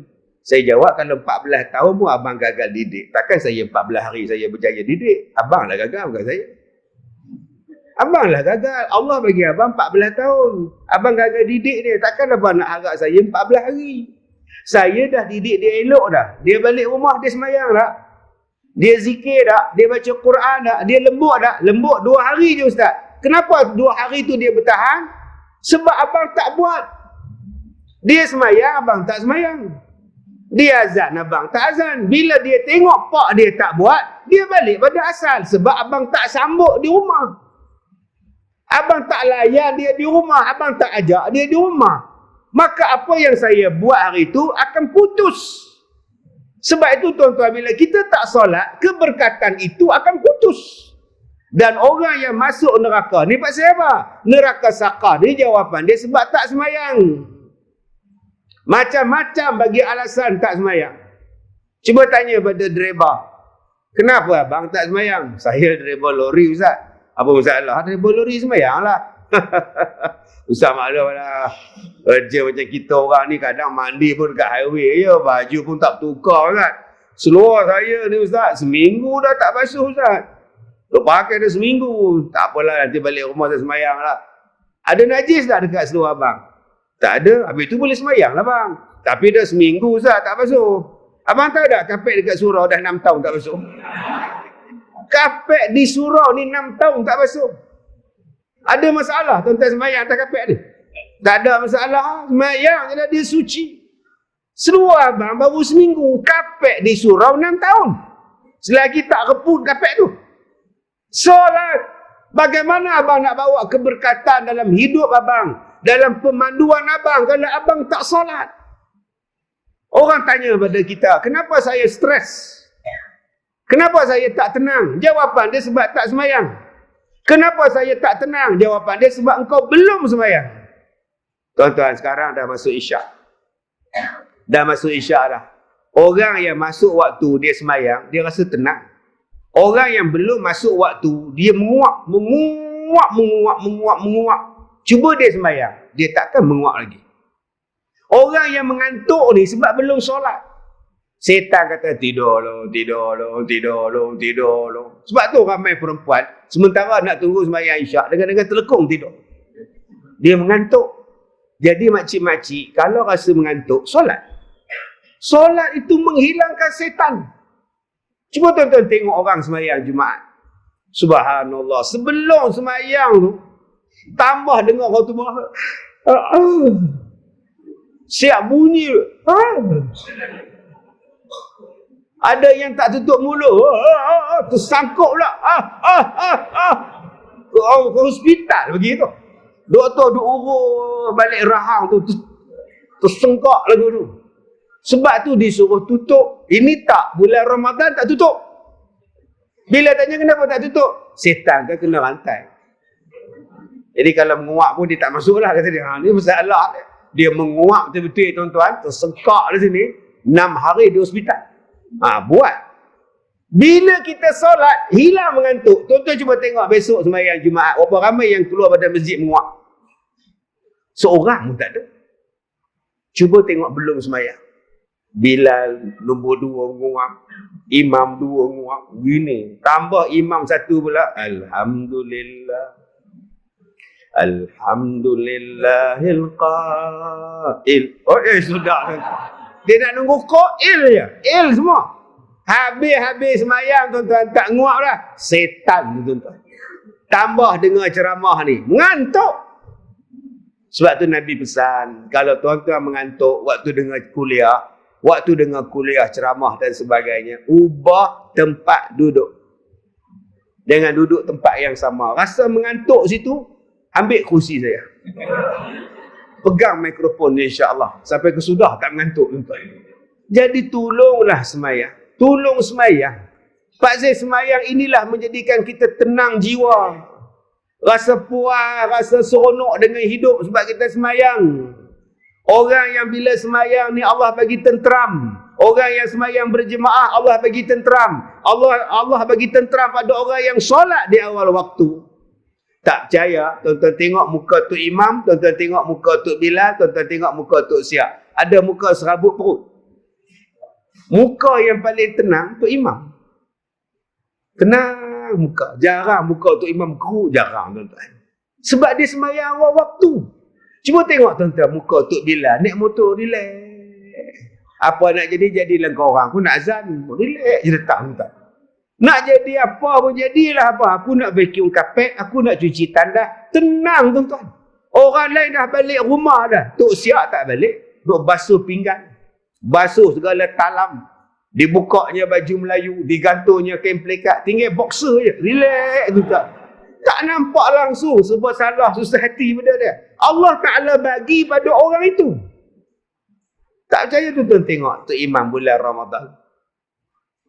Saya jawab, kalau 14 tahun pun abang gagal didik. Takkan saya 14 hari saya berjaya didik? Abang lah gagal, bukan saya. Abang lah gagal. Allah bagi abang 14 tahun. Abang gagal didik dia. Takkan abang nak harap saya 14 hari? Saya dah didik dia elok dah. Dia balik rumah, dia semayang tak? Dia zikir tak? Dia baca Quran tak? Dia lembut tak? Lembut 2 hari je Ustaz. Kenapa 2 hari tu dia bertahan? Sebab abang tak buat. Dia semayang, abang tak semayang. Dia azan, abang tak azan. Bila dia tengok pak dia tak buat, dia balik pada asal. Sebab abang tak sambut di rumah. Abang tak layan dia di rumah. Abang tak ajak dia di rumah. Maka apa yang saya buat hari itu akan putus. Sebab itu tuan-tuan, bila kita tak solat, keberkatan itu akan putus. Dan orang yang masuk neraka ni pasal apa? Neraka Saqar ni jawapan dia sebab tak semayang. Macam-macam bagi alasan tak semayang. Cuba tanya pada driver, kenapa abang tak semayang? Saya driver lori Ustaz. Apa masalah? Driver lori semayang lah. Ustaz maklum lah. Kerja macam kita orang ni kadang mandi pun dekat highway je. Baju pun tak tukar Ustaz. Seluar saya ni Ustaz, seminggu dah tak basuh Ustaz. Duk pakai dah seminggu. Tak apalah, nanti balik rumah saya semayang lah. Ada najis tak dekat seluar abang? Tak ada. Habis tu boleh semayang lah bang. Tapi dah seminggu Ustaz tak basuh. Abang tahu tak kapek dekat surau dah 6 tahun tak basuh? Kapek di surau ni 6 tahun tak basuh. Ada masalah tuan-tuan semayang atas kapek dia? Tak ada masalah. Semayang je dah, dia suci. Seluar abang baru seminggu. Kapek di surau 6 tahun. Selagi tak reput kapek tu. Solat. Bagaimana abang nak bawa keberkatan dalam hidup abang? Dalam pemanduan abang kalau abang tak solat? Orang tanya pada kita, kenapa saya stres? Kenapa saya tak tenang? Jawapan dia sebab tak semayang. Kenapa saya tak tenang? Jawapan dia sebab engkau belum semayang. Tuan-tuan, sekarang dah masuk isyak. Dah masuk isyak dah. Orang yang masuk waktu dia semayang, dia rasa tenang. Orang yang belum masuk waktu, dia menguap. Cuba dia semayang, dia takkan menguap lagi. Orang yang mengantuk ni sebab belum solat. Setan kata tidur lo. Sebab tu ramai perempuan sementara nak tunggu sembahyang isyak dengan telekung tidur. Dia mengantuk. Jadi makcik-makcik kalau rasa mengantuk, solat. Solat itu menghilangkan setan. Cuba tuan-tuan tengok orang sembahyang Jumaat. Subhanallah, sebelum sembahyang tu tambah dengar khutbah. Siap bunyi. Ada yang tak tutup mulut. Tersangkut pula. Ke hospital begitu. Doktor duk urus balik rahang tu. Tersengkak lagu tu. Sebab tu disuruh tutup. Ini tak. Bulan Ramadan tak tutup. Bila tanya kenapa tak tutup? Setan kan kena rantai. Jadi kalau menguap pun dia tak masuk lah. Kata dia. Ini masalah dia. Dia menguap betul-betul tuan-tuan. Tersengkak di sini. 6 hari di hospital. Buat. Bila kita solat, hilang mengantuk. Tuan-tuan cuba tengok besok sembahyang Jumaat. Berapa ramai yang keluar pada masjid menguap. Seorang pun tak ada. Cuba tengok belum sembahyang. Bilal nombor 2 menguap. Imam 2 menguap. Gini. Tambah imam 1 pula. Alhamdulillah. Alhamdulillahil qail. Sudah. Dia nak nunggu qail je. Il semua. Habis-habis semayang tuan-tuan, tak nguap dah. Setan tuan-tuan. Tambah dengar ceramah ni, mengantuk. Sebab tu Nabi pesan, kalau tuan-tuan mengantuk waktu dengar kuliah, ceramah dan sebagainya, ubah tempat duduk. Jangan duduk tempat yang sama. Rasa mengantuk situ, ambil kursi saya. Pegang mikrofon ni insya-Allah. Sampai kesudah tak mengantuk tuan-tuan. Jadi tolonglah semayang. Tolong semayang. Pak Zai, semayang inilah menjadikan kita tenang jiwa. Rasa puas, rasa seronok dengan hidup sebab kita semayang. Orang yang bila semayang ni Allah bagi tenteram. Orang yang semayang berjemaah Allah bagi tenteram. Allah bagi tenteram pada orang yang solat di awal waktu. Tak percaya, tuan-tuan tengok muka Tok Imam, tuan-tuan tengok muka Tok Bilal, tuan-tuan tengok muka Tok Siap. Ada muka serabut perut. Muka yang paling tenang Tok Imam. Tenang muka. Jarang muka Tok Imam keruk, jarang tuan-tuan. Sebab dia semayang awal waktu. Cuba tengok tuan-tuan muka Tok Bilal naik motor relax. Apa nak jadilah kau orang. Aku nak azan, relax je letak tuan-tuan. Nak jadi apa pun jadilah apa. Aku nak vacuum kapet, aku nak cuci tandas. Tenang tuan-tuan. Orang lain dah balik rumah dah. Tok Siap tak balik. Duk basuh pinggan. Basuh segala talam. Dibukanya baju Melayu, digantungnya kain pelikat, tinggal boxer je. Relax tuan-tuan. Tak nampak langsung sebab salah susah hati pada dia. Allah Ta'ala bagi pada orang itu. Tak percaya tuan-tuan tengok Tok Imam bulan Ramadan.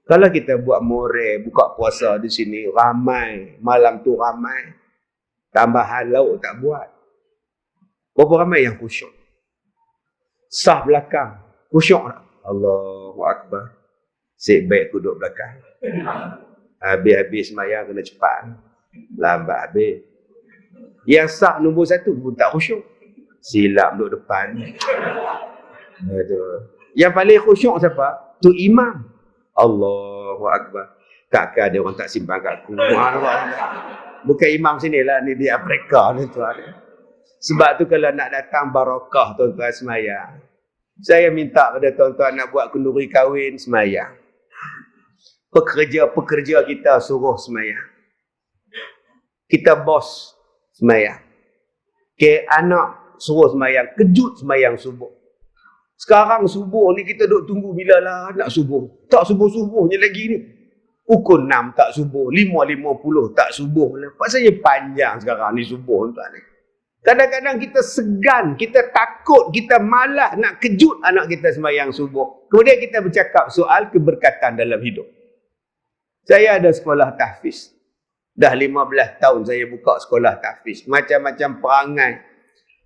Kalau kita buat more, buka puasa di sini, ramai. Malam tu ramai. Tambah halau tak buat. Berapa ramai yang khusyuk? Sah belakang. Khusyuk tak? Allahu Akbar. Sik baik aku duduk belakang. Habis-habis semayang kena cepat. Lambat habis. Yang sah nombor 1 pun tak khusyuk. Silap duduk depan. Aduh. Yang paling khusyuk siapa? Tu Imam. Allahu Akbar. Takkan ada orang tak simpan kat aku. Bukan imam sini lah. Ni di Afrika ni tuan. Sebab tu kalau nak datang barakah tuan-tuan semayang. Saya minta pada tuan-tuan nak buat kenduri kahwin semayang. Pekerja-pekerja kita suruh semayang. Kita bos semayang. Anak suruh semayang. Kejut semayang subuh. Sekarang subuh ni kita duk tunggu bila lah nak subuh. Tak subuh-subuhnya lagi ni. Pukul 6 tak subuh. 5.50 tak subuh. Pasal panjang sekarang ni subuh tuan ni. Kadang-kadang kita segan, kita takut, kita malas nak kejut anak kita sembahyang subuh. Kemudian kita bercakap soal keberkatan dalam hidup. Saya ada sekolah tahfiz. Dah 15 tahun saya buka sekolah tahfiz. Macam-macam perangai,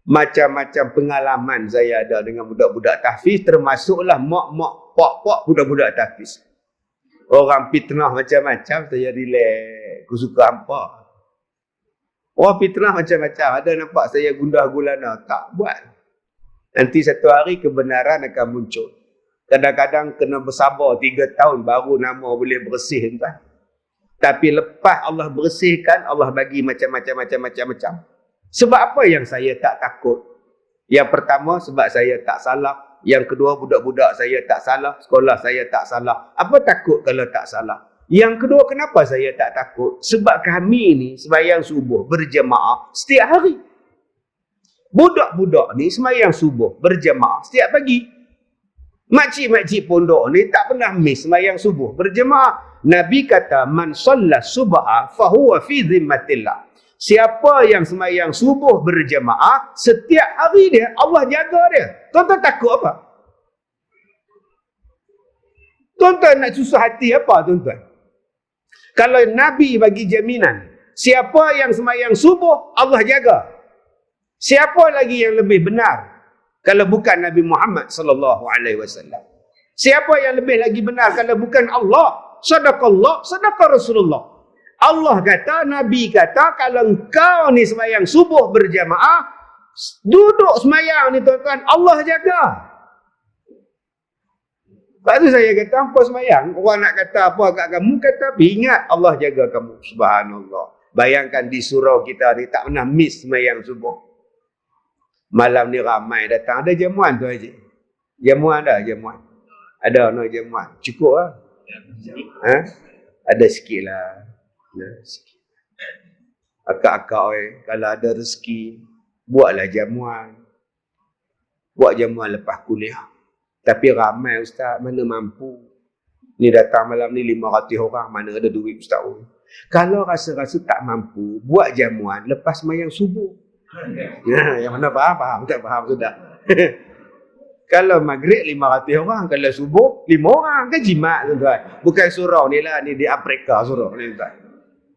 macam-macam pengalaman saya ada dengan budak-budak tahfiz, termasuklah mak-mak, pak-pak budak-budak tahfiz. Orang fitnah macam-macam, saya relax. Aku suka hampa. Orang fitnah macam-macam. Ada nampak saya gundah gulana. Tak buat. Nanti satu hari kebenaran akan muncul. Kadang-kadang kena bersabar 3 tahun baru nama boleh bersih tuan. Tapi lepas Allah bersihkan, Allah bagi macam-macam. Sebab apa yang saya tak takut? Yang pertama, sebab saya tak salah. Yang kedua, budak-budak saya tak salah. Sekolah saya tak salah. Apa takut kalau tak salah? Yang kedua, kenapa saya tak takut? Sebab kami ni sembahyang subuh berjemaah setiap hari. Budak-budak ni sembahyang subuh berjemaah setiap pagi. Makcik-makcik pondok ni tak pernah miss sembahyang subuh berjemaah. Nabi kata, man shalla subha fahuwa fi zimmatillah. Siapa yang sembahyang subuh berjemaah, setiap hari dia, Allah jaga dia. Tuan-tuan takut apa? Tuan-tuan nak susah hati apa tuan-tuan? Kalau Nabi bagi jaminan, siapa yang sembahyang subuh, Allah jaga. Siapa lagi yang lebih benar kalau bukan Nabi Muhammad sallallahu alaihi wasallam? Siapa yang lebih lagi benar kalau bukan Allah? Sadaqallah, sadaqa Rasulullah. Allah kata, Nabi kata, kalau engkau ni sembahyang subuh berjamaah, duduk sembahyang ni tuan-tuan, Allah jaga. Lepas tu saya kata, apa sembahyang? Orang nak kata apa kat kamu, kata, ingat Allah jaga kamu. Subhanallah. Bayangkan di surau kita ni tak pernah miss sembahyang subuh. Malam ni ramai datang. Ada jamuan tu Haji? Jamuan dah, jamuan. Ada no jamuan. Cukup lah. Ha? Ada sikit lah. Sikit. Akak-akak kalau ada rezeki, buatlah jamuan. Buat jamuan lepas kuliah. Tapi ramai ustaz, mana mampu. Ni datang malam ni 500 orang, mana ada duit ustaz. Kalau rasa-rasa tak mampu, buat jamuan lepas sembahyang subuh. Yang mana faham? Faham tak faham sudah. Kalau maghrib 500 orang, kalau subuh 5 orang. Kan jimat tuan-tuan. Bukan surau ni lah, ni di Afrika surau ni tuan.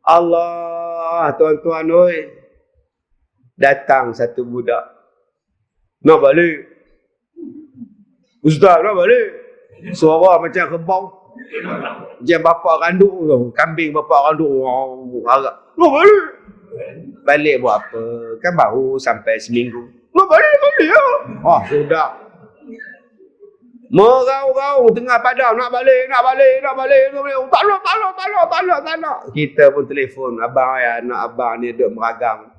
Allah, tuan-tuan oi. Datang satu budak. Nak balik. Ustaz nak balik. Suara macam kebau. Macam bapak kandung tu. Kambing bapak kandung. Harap. Nak balik. Balik buat apa? Kan baru sampai seminggu. Nak balik ya. Sudah. Merau-rau tengah padang. Nak balik. Tak nak. Kita pun telefon. Abang anak abang ni duduk meragam.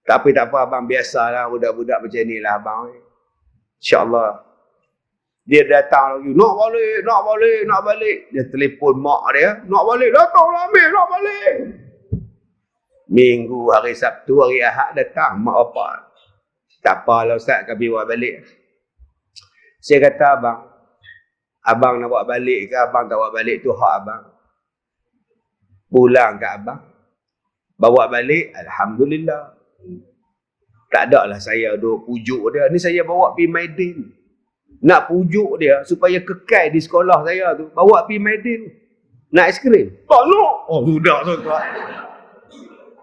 Tapi tak apa abang. Biasalah budak-budak macam ni lah abang. InsyaAllah. Dia datang lagi. Nak balik. Dia telefon mak dia. Nak balik. Datanglah ambil. Nak balik. Minggu, hari Sabtu, hari Ahad datang. Mak apa? Tak apalah ustaz. Kami buat balik. Saya kata abang nak buat balik ke? Abang tak buat balik tu hak abang. Pulang ke abang. Bawa balik. Alhamdulillah. Tak ada lah saya duk pujuk dia. Ni saya bawa pergi Maidin. Nak pujuk dia supaya kekal di sekolah saya tu. Bawa pergi Maidin. Nak aiskrim? Tak nak. Sudah tuan-tuan.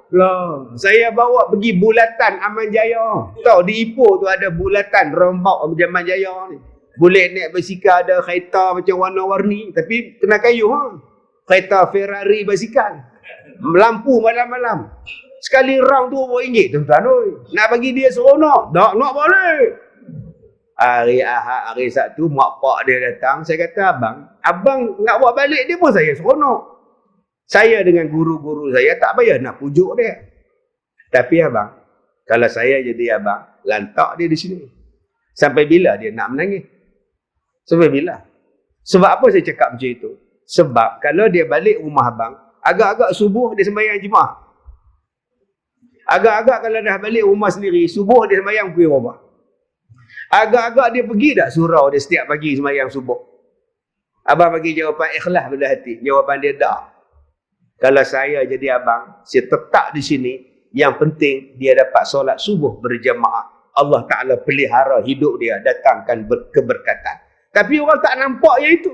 Lah, saya bawa pergi bulatan Aman Jaya. Tahu di Ipoh tu ada bulatan rombak Aman Jaya ni. Boleh naik basikal, ada kereta macam warna-warni. Tapi kena kayu. Kereta Ferrari basikal. Lampu malam-malam. Sekali round tu RM2 tuan-tuan. Nak bagi dia seronok. Tak nak balik. Hari Ahad, hari Sabtu, mak pak dia datang. Saya kata, abang nak buat balik dia pun saya seronok. Saya dengan guru-guru saya tak payah nak pujuk dia. Tapi abang, kalau saya jadi abang, lantak dia di sini. Sampai bila dia nak menangis? Sampai bila? Sebab apa saya cakap macam itu? Sebab kalau dia balik rumah abang, agak-agak subuh dia sembahyang jemaah. Agak-agak kalau dah balik rumah sendiri, subuh dia sembahyang kuih rumah. Agak-agak dia pergi tak surau dia setiap pagi sembahyang subuh? Abang bagi jawapan ikhlas pada hati. Jawapan dia tak. Kalau saya jadi abang, saya tetap di sini. Yang penting dia dapat solat subuh berjamaah. Allah Ta'ala pelihara hidup dia, datangkan keberkatan. Tapi orang tak nampak yang itu.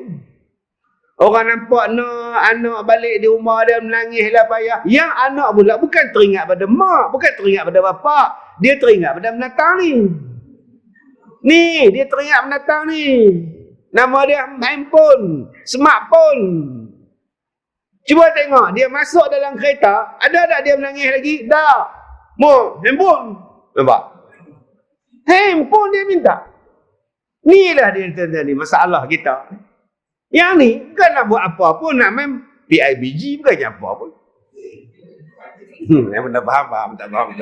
Orang nampak anak balik di rumah dia menangis lah payah. Yang anak pula bukan teringat pada mak, bukan teringat pada bapak. Dia teringat pada menatang ni. Dia teringat menatang ni. Nama dia handphone, smartphone. Cuba tengok, dia masuk dalam kereta, ada tak dia menangis lagi? Tak. Handphone. Nampak? Handphone dia minta. Inilah dia ni masalah kita. Yang ni, bukan nak buat apa pun, nak main PIBG, bukannya apa pun. Yang benda faham, tak faham.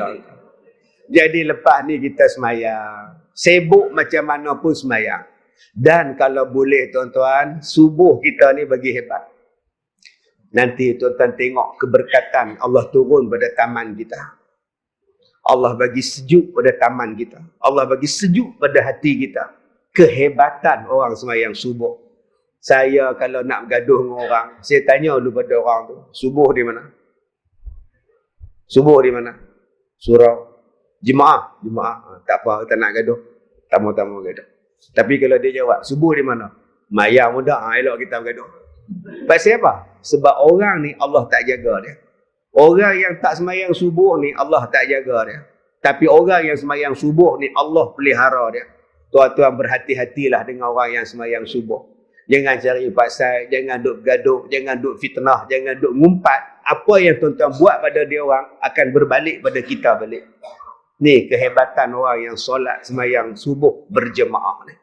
Jadi lepas ni kita semayang. Sibuk macam mana pun semayang. Dan kalau boleh tuan-tuan, subuh kita ni bagi hebat. Nanti tuan-tuan tengok keberkatan Allah turun pada taman kita. Allah bagi sejuk pada taman kita. Allah bagi sejuk pada hati kita. Kehebatan orang sembahyang subuh. Saya kalau nak bergaduh dengan orang, saya tanya dulu pada orang tu, subuh di mana? Subuh di mana? Surau. Jemaah. Tak apa, kita nak gaduh. Tamu-tamu gaduh. Tapi kalau dia jawab, subuh di mana? Mayang muda, elok kita bergaduh. Pasal apa? Sebab orang ni Allah tak jaga dia. Orang yang tak sembahyang subuh ni Allah tak jaga dia. Tapi orang yang sembahyang subuh ni Allah pelihara dia. Tuan-tuan berhati-hatilah dengan orang yang sembahyang subuh. Jangan cari pasal, jangan duk gaduh, jangan duk fitnah, jangan duk ngumpat. Apa yang tuan-tuan buat pada dia orang akan berbalik pada kita balik. Ni kehebatan orang yang solat sembahyang subuh berjemaah ni.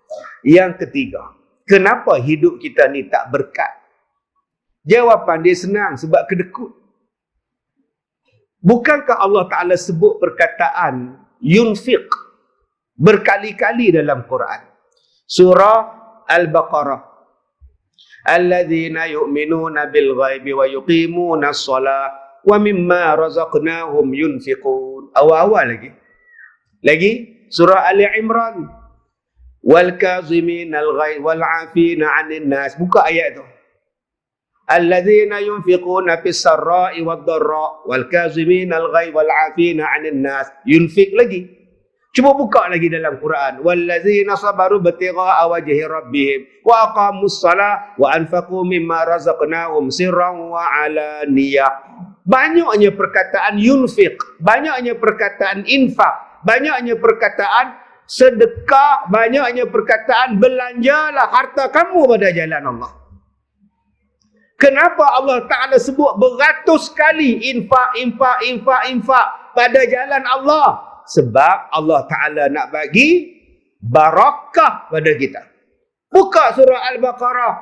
Yang ketiga, kenapa hidup kita ni tak berkat? Jawapan dia senang, sebab kedekut. Bukankah Allah Ta'ala sebut perkataan yunfiq berkali-kali dalam Quran? Surah Al-Baqarah Alladzina yu'minuna bil ghaibi wa yuqimuna as-salah wa mimma razaqnahum yunfiqun. Awal-awal lagi surah Ali Imran. Wal kaziminal ghaidh wal 'afina 'anil nas. Buka ayat tu. Alladzina yunfiquna fis sarra'i wad dharra wal kaziminal ghaidh wal 'afina 'anil nas. Yunfiq lagi. Cuba buka lagi dalam Quran. Wallazina sabaru batigha'a wajhi rabbihim wa aqamus salah wa anfaqu mimma razaqnahum sirran wa 'alaniyah. Banyaknya perkataan yunfiq, banyaknya perkataan infak, banyaknya perkataan sedekah, banyaknya perkataan belanjalah harta kamu pada jalan Allah. Kenapa Allah Ta'ala sebut beratus kali infak pada jalan Allah? Sebab Allah Ta'ala nak bagi barakah pada kita. Buka surah Al-Baqarah.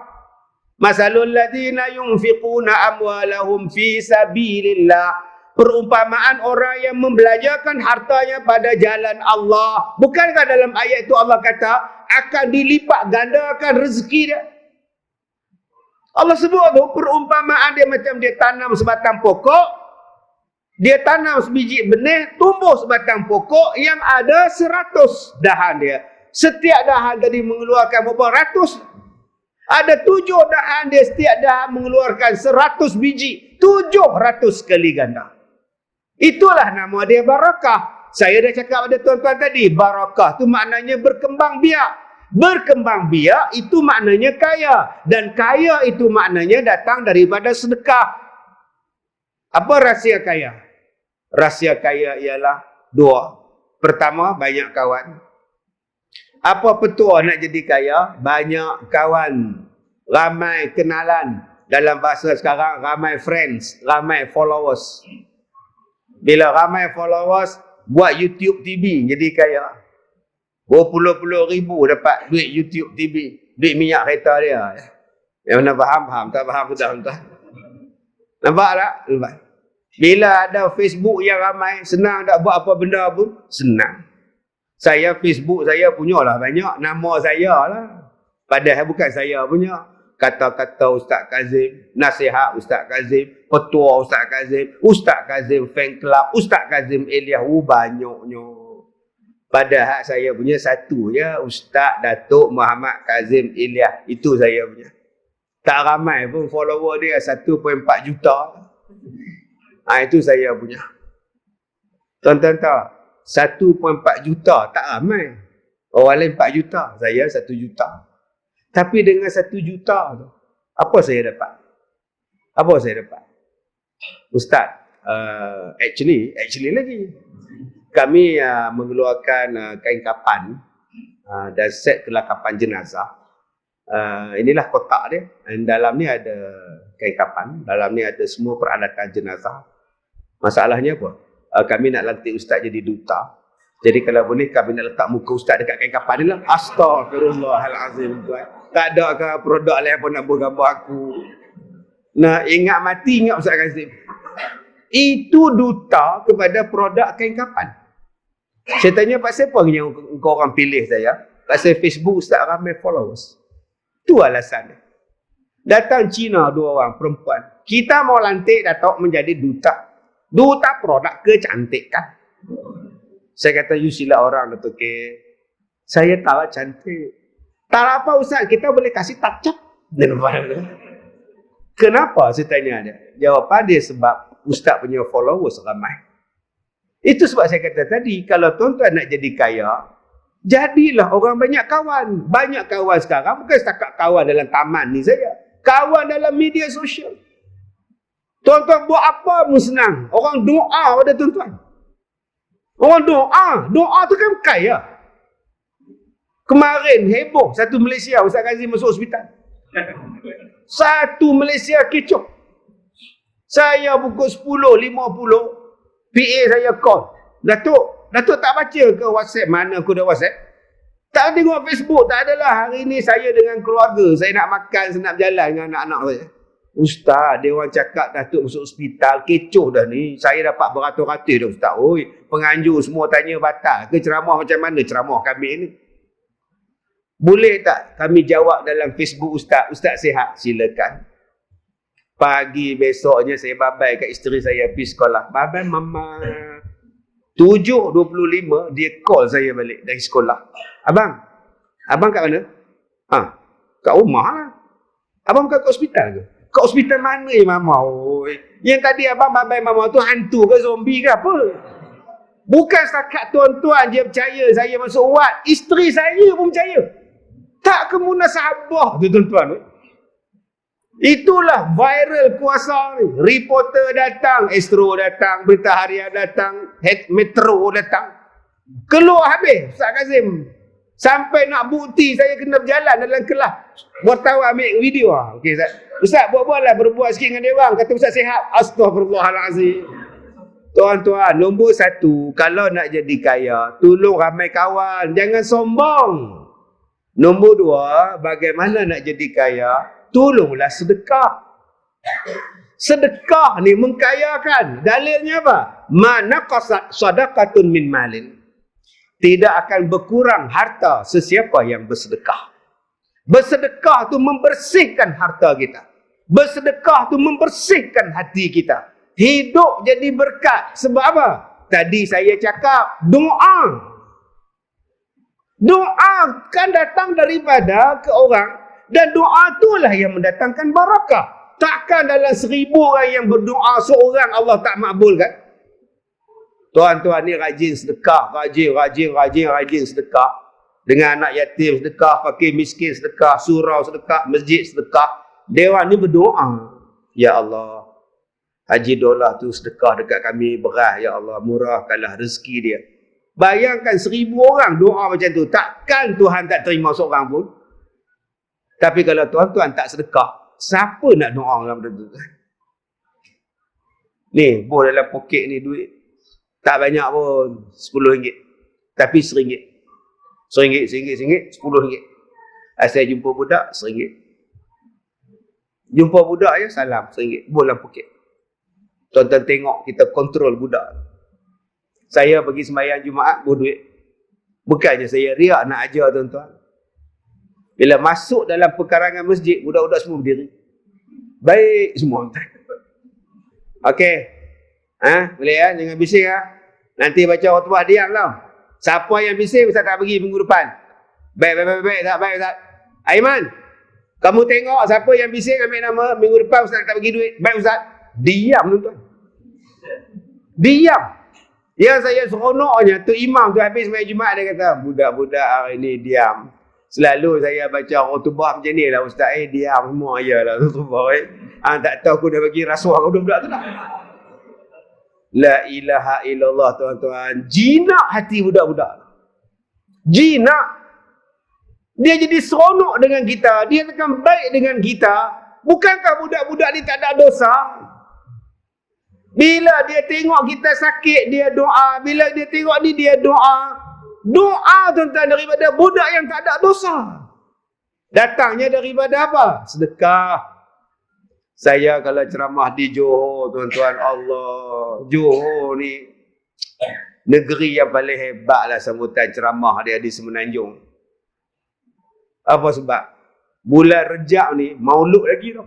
Masalul ladhina yunfiquna amwalahum fi sabilillah. Perumpamaan orang yang membelajarkan hartanya pada jalan Allah. Bukankah dalam ayat itu Allah kata akan dilipat gandakan rezeki dia? Allah sebut tu perumpamaan dia macam dia tanam sebatang pokok. Dia tanam sebiji benih, tumbuh sebatang pokok yang ada 100 dahan dia. Setiap dahan tadi mengeluarkan berapa ratus? Ada 7 dahan dia, setiap dahan mengeluarkan 100 biji. 700 kali ganda. Itulah nama dia barakah. Saya dah cakap pada tuan-tuan tadi, barakah tu maknanya berkembang biak. Berkembang biak itu maknanya kaya. Dan kaya itu maknanya datang daripada sedekah. Apa rahsia kaya? Rahsia kaya ialah 2. Pertama, banyak kawan. Apa petua nak jadi kaya? Banyak kawan. Ramai kenalan. Dalam bahasa sekarang, ramai friends. Ramai followers. Bila ramai followers, buat YouTube TV jadi kaya. Berpuluh-puluh ribu dapat duit YouTube TV. Duit minyak kereta dia. Yang mana faham? Tak faham betul-betul. Nampak tak? Nampak. Bila ada Facebook yang ramai, senang tak buat apa benda pun? Senang. Saya Facebook saya punyalah banyak. Nama saya lah. Padahal bukan saya punya. Kata-kata Ustaz Kazim, nasihat Ustaz Kazim, petua Ustaz Kazim, Ustaz Kazim fan club, Ustaz Kazim Elias. Banyaknya. Padahal saya punya satu je. Ustaz Datuk Muhammad Kazim Elias. Itu saya punya. Tak ramai pun follower dia 1.4 juta. Itu saya punya. Tuan-tuan tahu, 1.4 juta tak ramai. Orang lain 4 juta, saya 1 juta. Tapi dengan 1 juta tu, apa saya dapat? Apa saya dapat? Ustaz, actually lagi. Kami mengeluarkan kain kapan dan set kelakapan jenazah. Inilah kotak dia. Dalam ni ada kain kapan. Dalam ni ada semua peralatan jenazah. Masalahnya apa? Kami nak lantik Ustaz jadi duta. Jadi kalau boleh kami nak letak muka Ustaz dekat kain kapan ni lah. Astaghfirullahalazim. Tak ada ke produk lain pun nak buat gambar aku. Nah, ingat mati, ingat Ustaz Kazim. Itu duta kepada produk kain kapan. Saya tanya Pak siapa yang kau orang pilih saya? Pasal Facebook Ustaz ramai followers. Itu alasannya. Datang Cina 2 orang perempuan. Kita mau lantik Datuk menjadi duta. Duta produk kecantikan. Saya kata, you sila orang Datuk K. Saya tahu cantik. Tak apa Ustaz, kita boleh kasih touch up. Kenapa saya tanya dia? Jawapan dia sebab Ustaz punya followers ramai. Itu sebab saya kata tadi, kalau tuan-tuan nak jadi kaya, jadilah orang banyak kawan. Banyak kawan sekarang, bukan setakat kawan dalam taman ni saja. Kawan dalam media sosial. Tuan-tuan buat apa pun senang. Orang doa pada tuan-tuan. Orang doa tu kan kaya. Kemarin heboh, satu Malaysia, Ustaz Kazim masuk hospital. Satu Malaysia kecoh. Saya pukul 10.50, PA saya call. Datuk tak baca ke WhatsApp? Mana aku dah WhatsApp? Tak tengok Facebook, tak adalah. Hari ni saya dengan keluarga, saya nak makan, saya nak berjalan dengan anak-anak saya. Ustaz, dia orang cakap Datuk masuk hospital, kecoh dah ni. Saya dapat beratus-ratus dah Ustaz. Oi, penganjur semua tanya batal ke ceramah macam mana ceramah kami ni? Boleh tak kami jawab dalam Facebook Ustaz? Ustaz sihat? Silakan. Pagi besoknya saya babai kat isteri saya pergi sekolah. Babai mama. 7.25 dia call saya balik dari sekolah. Abang kat mana? Kat rumah lah. Abang bukan kat hospital ke? Kat hospital mana mama? Yang tadi abang babai mama tu hantu ke zombie ke apa? Bukan setakat tuan-tuan je percaya saya masuk wad. Isteri saya pun percaya. Tak ke munasabah tu tuan-tuan. Itulah viral kuasa ni. Reporter datang, Astro datang, Berita Harian datang, Metro datang. Keluar habis Ustaz Kazim. Sampai nak bukti saya kena berjalan dalam kelas. Wartawan ambil video. Okey Ustaz buat-buat lah, berbuat sikit dengan dia orang. Kata Ustaz sihat. Astaghfirullahalazim. Tuan-tuan, nombor 1, kalau nak jadi kaya, tolong ramai kawan, jangan sombong. Nombor 2, bagaimana nak jadi kaya? Tolonglah sedekah. Sedekah ni mengkayakan. Dalilnya apa? Ma naqasat sadaqatun min malin. Tidak akan berkurang harta sesiapa yang bersedekah. Bersedekah tu membersihkan harta kita. Bersedekah tu membersihkan hati kita. Hidup jadi berkat. Sebab apa? Tadi saya cakap, doa. Doa kan datang daripada ke orang. Dan doa itulah yang mendatangkan barakah. Takkan dalam 1000 orang yang berdoa seorang Allah tak makbulkan? Tuan-tuan ni rajin sedekah. Rajin sedekah. Dengan anak yatim sedekah, fakir miskin sedekah, surau sedekah, masjid sedekah. Dewan ni berdoa. Ya Allah, Haji Dolah tu sedekah dekat kami beras. Ya Allah, murahkanlah rezeki dia. Bayangkan 1000 orang doa macam tu. Takkan Tuhan tak terima seorang pun? Tapi kalau tuan-tuan tak sedekah, siapa nak doa dalam benda tu? Ni, boleh dalam poket ni duit. Tak banyak pun, RM10. Tapi RM1. RM1, RM10. Asal jumpa budak, RM1. Jumpa budak je, salam, RM1. Boleh dalam poket. Tuan-tuan tengok, kita kontrol budak. Saya pergi sembahyang Jumaat, berduit. Bukannya saya riak nak ajar tuan-tuan. Bila masuk dalam perkarangan masjid, budak-budak semua berdiri. Baik semua. Okey. Boleh ya? Jangan bising ya. Nanti baca khutbah diam tau. Siapa yang bising, Ustaz tak pergi minggu depan. Baik, tak baik Ustaz. Aiman, kamu tengok siapa yang bising ambil nama, minggu depan Ustaz tak bagi duit. Baik Ustaz. Diam tuan-tuan. Diam. Yang saya seronoknya, tu imam tu habis sembahyang Jumaat, dia kata, budak-budak hari ni diam. Selalu saya baca khutbah macam ni lah Ustaz, diam semua je lah khutbah. Tak tahu aku dah bagi rasuah ke budak-budak tu lah. La ilaha illallah tuan-tuan. Jinak hati budak-budak. Jinak. Dia jadi seronok dengan kita. Dia akan baik dengan kita. Bukankah budak-budak ni tak ada dosa? Bila dia tengok kita sakit, dia doa. Bila dia tengok ni, dia doa. Doa tuan-tuan daripada budak yang tak ada dosa. Datangnya daripada apa? Sedekah. Saya kalau ceramah di Johor, tuan-tuan, Allah, Johor ni negeri yang paling hebat lah sambutan ceramah dia di Semenanjung. Apa sebab? Bulan Rejab ni, maulud lagi tau.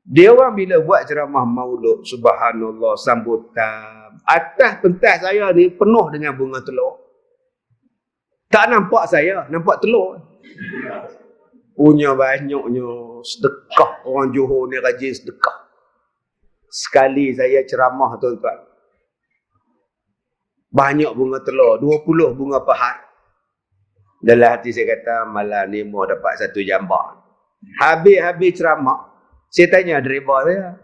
Dia orang bila buat ceramah maulud, subhanallah, sambutan. Atas pentas saya ni penuh dengan bunga telur. Tak nampak saya, nampak telur. Punya banyaknya sedekah. Orang Johor ni rajin sedekah. Sekali saya ceramah tuan-tuan, banyak bunga telur, 20 bunga pahar. Dalam hati saya kata, malam ni mau dapat 1 jambak. Habis ceramah, saya tanya driver saya,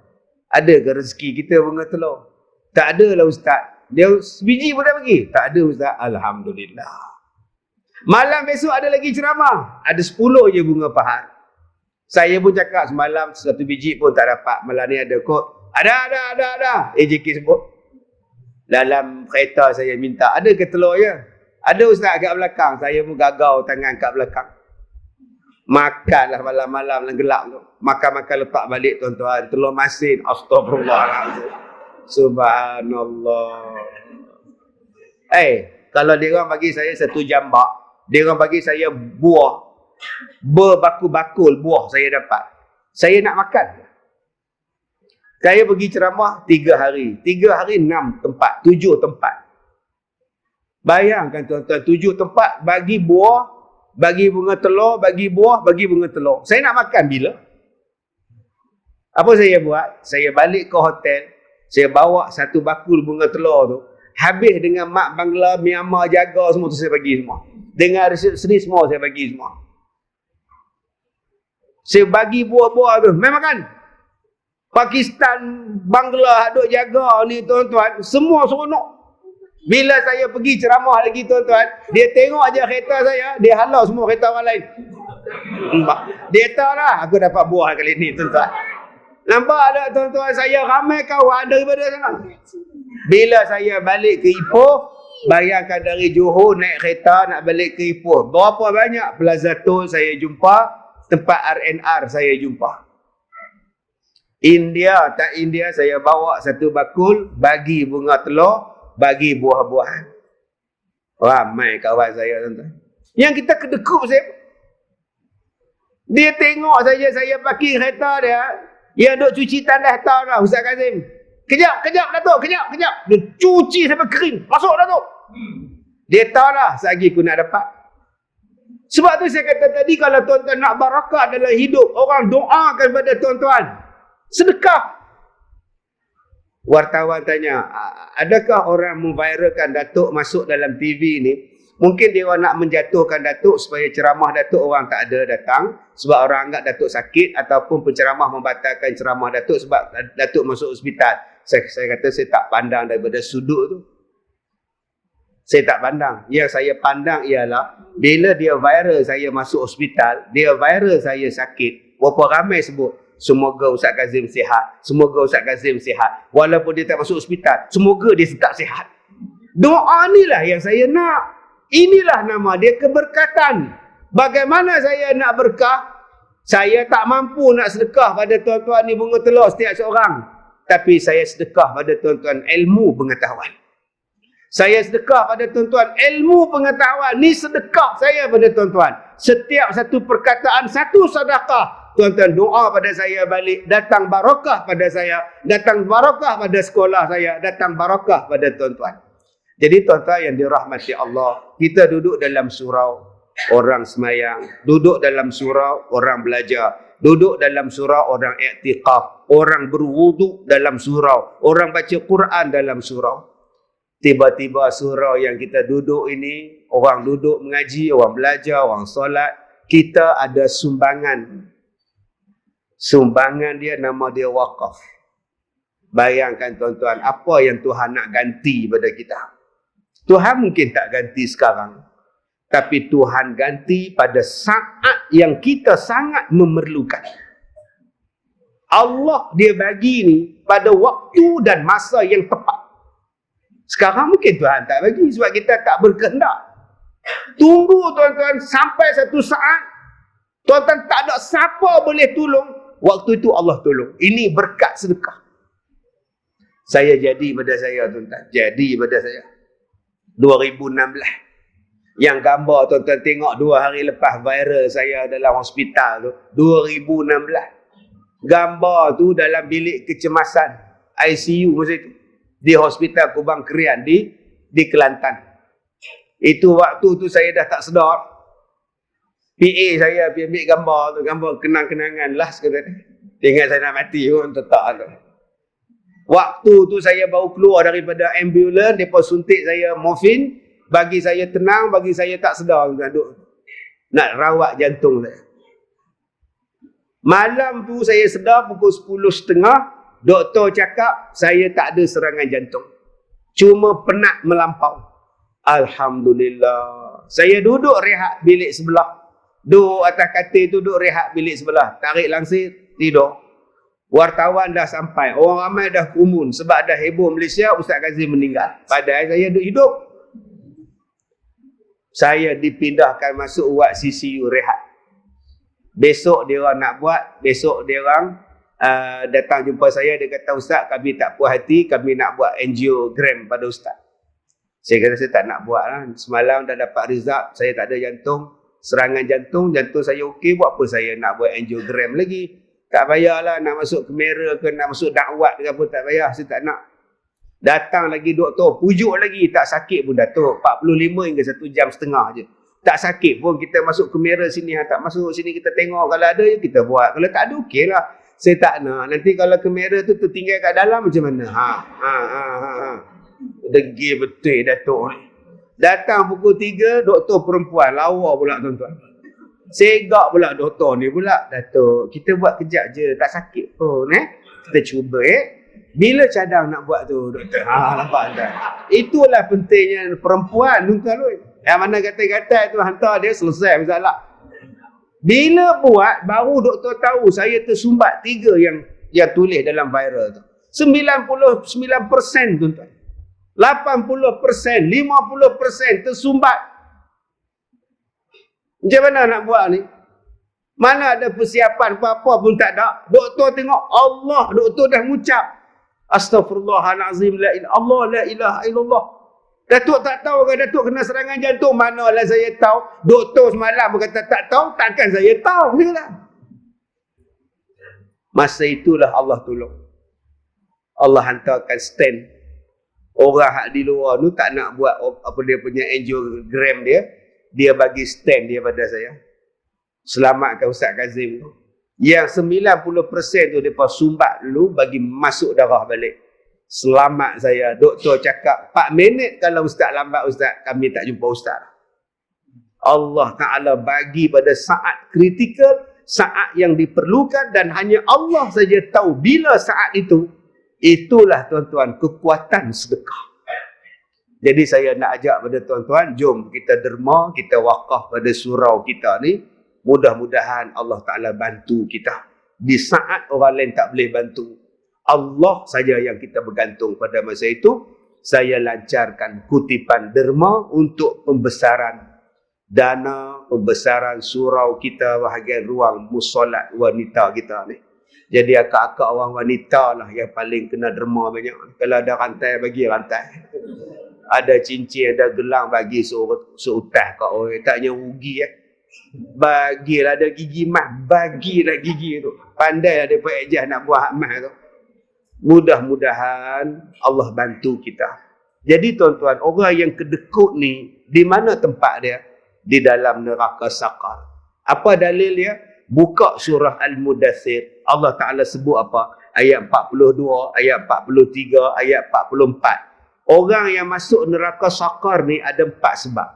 ada ke rezeki kita bunga telur? Tak ada lah Ustaz. Dia sebiji pun tak bagi? Tak ada Ustaz. Alhamdulillah. Malam besok ada lagi ceramah. Ada 10 je bunga pahar. Saya pun cakap semalam 1 biji pun tak dapat. Malam ni ada kot. Ada. AJK sebut. Dalam kereta saya minta, ada ke telur je? Ada Ustaz kat belakang. Saya pun gagau tangan kat belakang. Makanlah malam-malam yang gelap tu. Makan-makan letak balik tuan-tuan. Telur masin. Astagfirullahaladzim. Subhanallah. Kalau dia orang bagi saya 1 jambak, Dia orang bagi saya buah. Berbakul-bakul buah saya dapat. Saya nak makan. Saya pergi ceramah 3 hari. 3 hari 6 tempat, 7 tempat. Bayangkan tuan-tuan, 7 tempat bagi buah, bagi bunga telur, bagi buah, bagi bunga telur. Saya nak makan bila? Apa saya buat? Saya balik ke hotel, saya bawa 1 bakul bunga telur tu, habis dengan mak Bangla, Myanmar jaga semua tu saya bagi semua. Dengan resepsionis semua saya bagi semua. Saya bagi buah-buah tu, memang kan? Pakistan, Bangla duk jaga ni tuan-tuan, semua seronok. Bila saya pergi ceramah lagi tuan-tuan, dia tengok aja kereta saya, dia halau semua kereta orang lain. Dia tahu lah aku dapat buah kali ni tuan-tuan. Nampak tak tuan-tuan, saya ramai kawan daripada sana. Bila saya balik ke Ipoh, bayangkan dari Johor naik kereta nak balik ke Ipoh, berapa banyak Plaza Tol saya jumpa, tempat R&R saya jumpa. India, tak India, saya bawa 1 bakul, bagi bunga telur, bagi buah-buahan. Ramai kawan saya tuan-tuan. Yang kita kedekut saya. Dia tengok saja saya parking kereta dia, dia duk cuci tandas tahu dah Ustaz Kazim. Kejap Datuk, kejap. Dia cuci sampai kering. Masuk Datuk. Dia tahu dah selagi aku nak dapat. Sebab tu saya kata tadi, kalau tuan-tuan nak barakah dalam hidup, orang doakan pada tuan-tuan. Sedekah. Wartawan tanya, adakah orang memviralkan Datuk masuk dalam TV ni? Mungkin dia orang nak menjatuhkan Datuk supaya ceramah Datuk orang tak ada datang sebab orang anggap Datuk sakit, ataupun penceramah membatalkan ceramah Datuk sebab Datuk masuk hospital. Saya kata saya tak pandang daripada sudut tu. Saya tak pandang. Yang saya pandang ialah bila dia viral saya masuk hospital, dia viral saya sakit, berapa ramai sebut, semoga Ustaz Kazim sihat, semoga Ustaz Kazim sihat. Walaupun dia tak masuk hospital, semoga dia tetap sihat. Doa inilah yang saya nak. Inilah nama dia keberkatan. Bagaimana saya nak berkah? Saya tak mampu nak sedekah pada tuan-tuan ni bunga telur setiap seorang. Tapi saya sedekah pada tuan-tuan ilmu pengetahuan. Saya sedekah pada tuan-tuan ilmu pengetahuan. Ni sedekah saya pada tuan-tuan. Setiap satu perkataan, satu sedekah. Tuan-tuan doa pada saya balik. Datang barakah pada saya. Datang barakah pada sekolah saya. Datang barakah pada tuan-tuan. Jadi tuan-tuan yang dirahmati Allah, kita duduk dalam surau, orang semayang. Duduk dalam surau, orang belajar. Duduk dalam surau, orang iktikaf. Orang berwuduk dalam surau. Orang baca Quran dalam surau. Tiba-tiba surau yang kita duduk ini, orang duduk mengaji, orang belajar, orang solat. Kita ada sumbangan. Sumbangan dia, nama dia wakaf. Bayangkan tuan-tuan, apa yang Tuhan nak ganti pada kita. Tuhan mungkin tak ganti sekarang. Tapi Tuhan ganti pada saat yang kita sangat memerlukan. Allah dia bagi ni pada waktu dan masa yang tepat. Sekarang mungkin Tuhan tak bagi sebab kita tak berkehendak. Tunggu tuan-tuan sampai satu saat tuan-tuan tak ada siapa boleh tolong, waktu itu Allah tolong. Ini berkat sedekah. Saya jadi pada saya tuan-tuan, jadi pada saya 2016. Yang gambar tuan-tuan tengok 2 hari lepas viral saya dalam hospital tu, 2016. Gambar tu dalam bilik kecemasan ICU masa itu. Di Hospital Kubang Kerian di Kelantan. Itu waktu tu saya dah tak sedar. PA saya pergi ambil gambar tu, gambar kenang-kenangan last kata dia. Ingat saya nak mati pun tetap tu. Waktu tu saya baru keluar daripada ambulans, depa suntik saya morfin, bagi saya tenang, bagi saya tak sedar nak rawat jantung saya. Malam tu saya sedar pukul 10.30. Doktor cakap, saya tak ada serangan jantung. Cuma penat melampau. Alhamdulillah. Saya duduk rehat bilik sebelah. Duduk atas katil tu, duduk rehat bilik sebelah. Tarik langsir, tidur. Wartawan dah sampai. Orang ramai dah kumun. Sebab dah heboh Malaysia, Ustaz Kazim meninggal. Padahal saya hidup. Saya dipindahkan masuk ward CCU rehat. Besok dia orang nak buat, besok dia orang datang jumpa saya, dia kata, Ustaz, kami tak puas hati, kami nak buat angiogram pada Ustaz. Saya kata saya tak nak buat lah. Semalam dah dapat result, saya tak ada jantung, serangan jantung saya okey, buat apa saya nak buat angiogram lagi? Tak payahlah nak masuk kamera ke nak masuk dakwat ke apa, tak payah, saya tak nak. Datang lagi doktor, pujuk lagi, tak sakit pun Datuk. 45 hingga 1 jam setengah je. Tak sakit pun kita masuk kamera sini, tak masuk sini kita tengok, kalau ada je kita buat. Kalau tak ada okey lah. Saya tak nak. Nanti kalau kamera tu tertinggal kat dalam macam mana? Degil betul Datuk. Datang pukul 3, doktor perempuan. Lawa pula tuan-tuan. Segak pula doktor ni pula. Datuk, kita buat kejap je. Tak sakit pun. Kita cuba Bila cadang nak buat tu doktor? Nampak tak? Itulah pentingnya perempuan tuan-tuan. Yang mana kata-kata tu hantar dia selesai masalah. Bila buat baru doktor tahu saya tersumbat 3 yang tulis dalam viral tu. 99% tuan-tuan. 80%, 50% tersumbat. Macam mana nak buat ni? Mana ada persiapan apa-apa pun tak ada. Doktor tengok Allah, doktor dah mengucap Astaghfirullahalazim, Allah la ilaha illallah. Datuk tak tahu ke Datuk kena serangan jantung? Manalah saya tahu. Doktor semalam berkata tak tahu, takkan saya tahu. Masa itulah Allah tolong. Allah hantarkan stand. Orang hak di luar tu tak nak buat apa dia punya angiogram dia. Dia bagi stand dia pada saya. Selamatkan Ustaz Kazim tu. Yang 90% tu mereka sumbat dulu bagi masuk darah balik. Selamat saya. Doktor cakap 4 minit kalau Ustaz lambat Ustaz, kami tak jumpa Ustaz. Allah Ta'ala bagi pada saat kritikal, saat yang diperlukan, dan hanya Allah saja tahu bila saat itu. Itulah tuan-tuan kekuatan sedekah. Jadi saya nak ajak pada tuan-tuan, jom kita derma, kita wakaf pada surau kita ni. Mudah-mudahan Allah Ta'ala bantu kita. Di saat orang lain tak boleh bantu, Allah saja yang kita bergantung pada masa itu. Saya lancarkan kutipan derma untuk pembesaran dana, pembesaran surau kita, bahagian ruang musolat wanita kita ni. Jadi akak-akak orang wanita lah yang paling kena derma banyak. Kalau ada rantai, bagi rantai. Ada cincin, ada gelang, bagi seutah kat orang. Taknya rugi Bagilah, ada gigi mah, bagilah gigi tu. Pandai ada Pak Ejah nak buat mah tu. Mudah-mudahan Allah bantu kita. Jadi tuan-tuan, orang yang kedekut ni, di mana tempat dia? Di dalam neraka Saqar. Apa dalil dia? Buka surah Al-Mudaththir. Allah Ta'ala sebut apa? Ayat 42, ayat 43, ayat 44. Orang yang masuk neraka Saqar ni ada 4 sebab.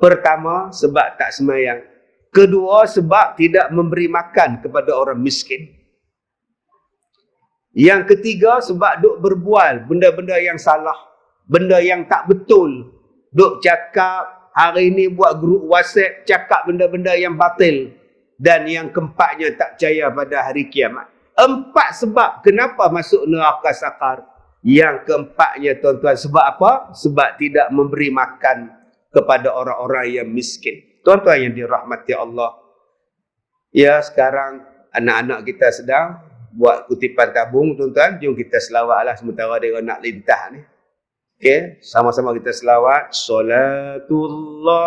Pertama, sebab tak sembahyang. Kedua, sebab tidak memberi makan kepada orang miskin. Yang ketiga, sebab duk berbual benda-benda yang salah, benda yang tak betul. Duk cakap, hari ni buat grup WhatsApp, cakap benda-benda yang batil. Dan yang keempatnya, tak percaya pada hari kiamat. 4 sebab kenapa masuk neraka Saqar. Yang keempatnya tuan-tuan, sebab apa? Sebab tidak memberi makan kepada orang-orang yang miskin. Tuan-tuan yang dirahmati Allah. Ya, sekarang anak-anak kita sedang buat kutipan tabung, tuan-tuan. Jom kita selawatlah sementara dia nak lintah ni. Okey, sama-sama kita selawat. Salatullah,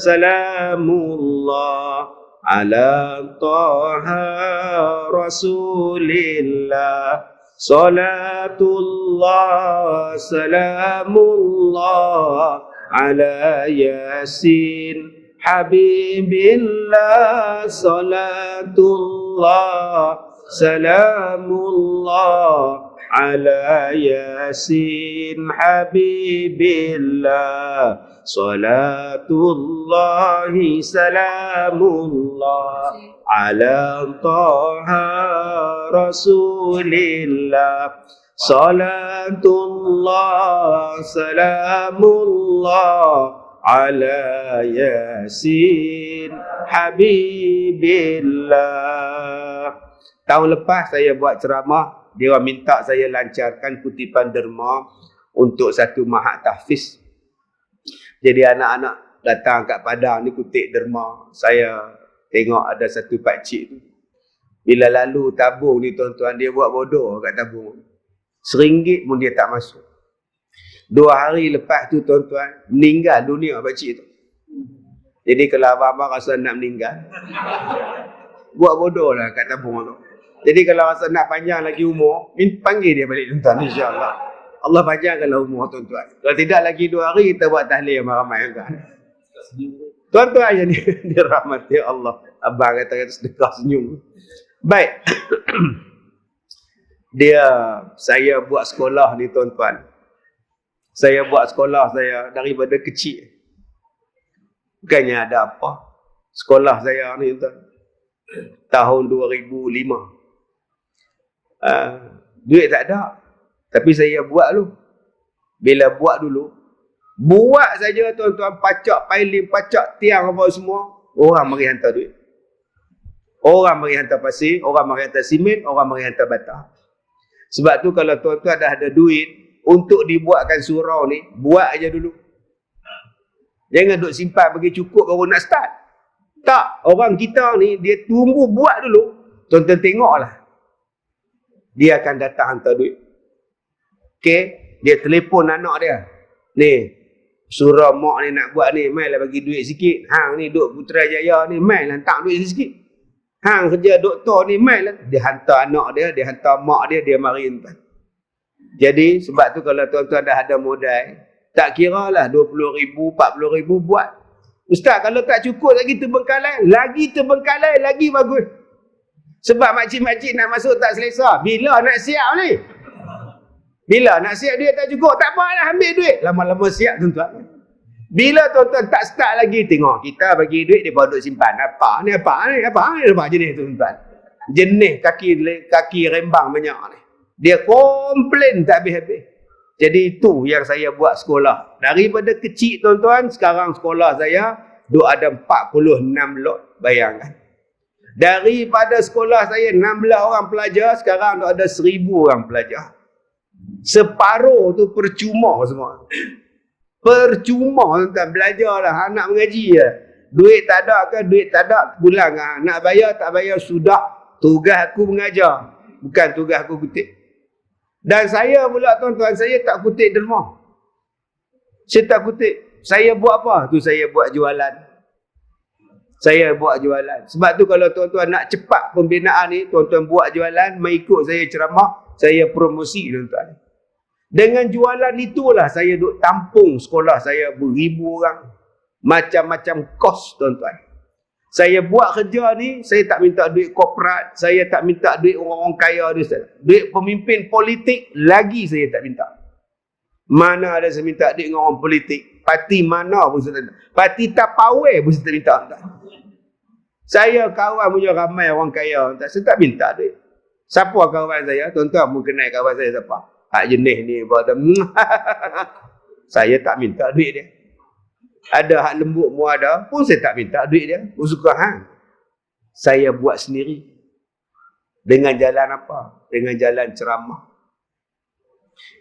salamullah ala taha rasulillah. Salatullah, salamullah ala yasin habibillah. Salatullah, salamullah ala yasin habibillah. Salatullahi salamullah ala taha rasulillah. Salatullah salamullah ala yasin habibillah. Tahun lepas saya buat ceramah, dia orang minta saya lancarkan kutipan derma untuk satu mahat tahfiz. Jadi anak-anak datang kat Padang ni kutip derma. Saya tengok ada satu pakcik tu. Bila lalu tabung ni tuan-tuan, dia buat bodoh kat tabung. RM1 pun dia tak masuk. 2 hari lepas tu tuan-tuan, meninggal dunia pakcik tu. Jadi kalau abang-abang rasa nak meninggal, buat bodoh lah kat tabung tu. Jadi kalau rasa nak panjang lagi umur, panggil dia balik tuan-tuan, insya-Allah. Allah panjangkanlah umur tuan-tuan. Kalau tidak lagi 2 hari, kita buat tahlil ramai-ramai kan. Tuan-tuan yang dirahmati Allah. Abang kata sedekah senyum. Baik. Saya buat sekolah ni tuan-tuan. Saya buat sekolah saya daripada kecil. Bukannya ada apa. Sekolah saya ni tuan. Tahun 2005. Duit tak ada. Tapi saya buat dulu. Bila buat dulu, buat saja tuan-tuan, pacak piling, pacak tiang apa semua, orang mari hantar duit. Orang mari hantar pasir, orang mari hantar simen, orang mari hantar bata. Sebab tu kalau tuan-tuan dah ada duit untuk dibuatkan surau ni, buat aja dulu. Jangan duk simpan bagi cukup baru nak start. Tak, orang kita ni dia tunggu buat dulu. Tuan-tuan tengoklah. Dia akan datang hantar duit. Okey, dia telefon anak dia. Ni, surau mak ni nak buat ni, mai lah bagi duit sikit. Hang ni duk Putrajaya ni, mai lah hantar duit sikit. Hang kerja doktor ni, mai lah. Dia hantar anak dia, dia hantar mak dia, dia mari tuan. Jadi, sebab tu kalau tuan-tuan dah ada modal, tak kira lah 20,000, 40,000 buat. Ustaz, kalau tak cukup lagi terbengkalai, lagi bagus. Sebab makcik-makcik nak masuk tak selesa. Bila nak siap ni? Bila nak siap duit tak cukup, tak apa lah, ambil duit. Lama-lama siap tuan-tuan. Bila tuan-tuan tak start lagi, tengok kita bagi duit, dia bawa duk simpan. Apa ni jenis tuan-tuan. Jenis kaki rembang banyak ni. Dia komplain tak habis-habis. Jadi itu yang saya buat sekolah. Daripada kecil tuan-tuan, sekarang sekolah saya duk ada 46 lot. Bayangkan. Daripada sekolah saya 16 orang pelajar, sekarang duk ada 1,000 orang pelajar. Separuh tu percuma semua. Percuma tuan-tuan, belajarlah, anak mengaji je. Duit tak ada ke, duit tak ada, pulang. Nak bayar tak bayar, sudah. Tugas aku mengajar, bukan tugas aku kutip. Dan saya pula tuan-tuan, saya tak kutip derma. Saya tak kutip. Saya buat apa? Tu saya buat jualan. Saya buat jualan. Sebab tu kalau tuan-tuan nak cepat pembinaan ni, tuan-tuan buat jualan, mengikut saya ceramah, saya promosi tuan-tuan. Dengan jualan itulah saya duk tampung sekolah saya beribu orang. Macam-macam kos tuan-tuan. Saya buat kerja ni, saya tak minta duit korporat, saya tak minta duit orang-orang kaya ni. Duit pemimpin politik, lagi saya tak minta. Mana ada saya minta duit dengan orang politik. Parti mana pun saya tak minta. Parti tapawai pun saya tak minta. Saya kawan punya ramai orang kaya, saya tak minta duit. Siapa kawan saya? Tuan-tuan pun kenal kawan saya siapa? Hak jenis ni saya tak minta duit dia. Ada hak lembut mu ada pun saya tak minta duit dia. Pun suka hang. Saya buat sendiri. Dengan jalan apa? Dengan jalan ceramah.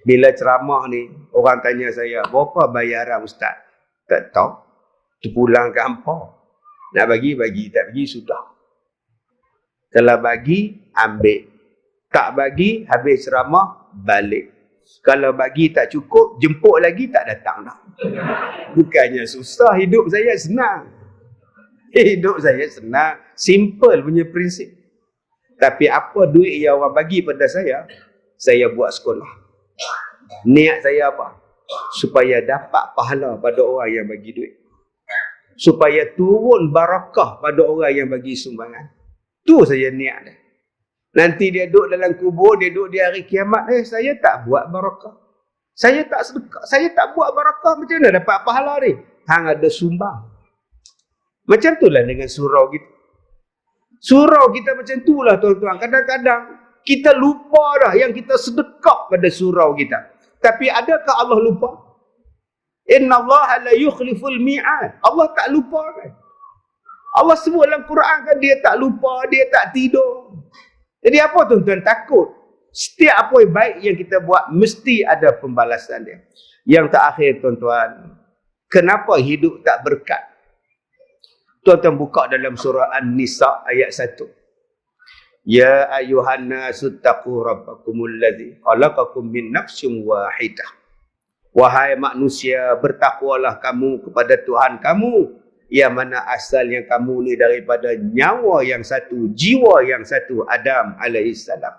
Bila ceramah ni, orang tanya saya, berapa bayaran ustaz? Tak tahu. Terpulang ke hampa. Nak bagi, tak bagi, sudah. Kalau bagi, ambil. Tak bagi, habis ceramah, balik. Kalau bagi tak cukup, jemput lagi, tak datang dah. Bukannya susah, hidup saya senang. Hidup saya senang. Simple punya prinsip. Tapi apa duit yang orang bagi pada saya buat sekolah. Niat saya apa? Supaya dapat pahala pada orang yang bagi duit. Supaya turun barakah pada orang yang bagi sumbangan. Tu saya niat dia. Nanti dia duduk dalam kubur, dia duduk di hari kiamat. Saya tak buat barakah. Saya tak sedekah. Saya tak buat barakah. Macam mana dapat pahala ni? Hang ada sumbang. Macam itulah dengan surau kita. Surau kita macam itulah tuan-tuan. Kadang-kadang kita lupa dah yang kita sedekah pada surau kita. Tapi adakah Allah lupa? Inna Allah la yukhliful mi'ad. Allah tak lupa kan? Allah sebut dalam Quran kan dia tak lupa, dia tak tidur. Jadi apa tuan-tuan takut? Setiap apa yang baik yang kita buat, mesti ada pembalasan dia. Yang terakhir tuan-tuan, kenapa hidup tak berkat? Tuan-tuan buka dalam surah An-Nisa ayat 1. Ya ayuhan nasu taqu rabbakumul ladzi khalaqakum min nafsin wahidah Wahai manusia, bertakwalah kamu kepada Tuhan kamu, yang mana asalnya kamu ni daripada nyawa yang satu, jiwa yang satu, Adam alaihissalam.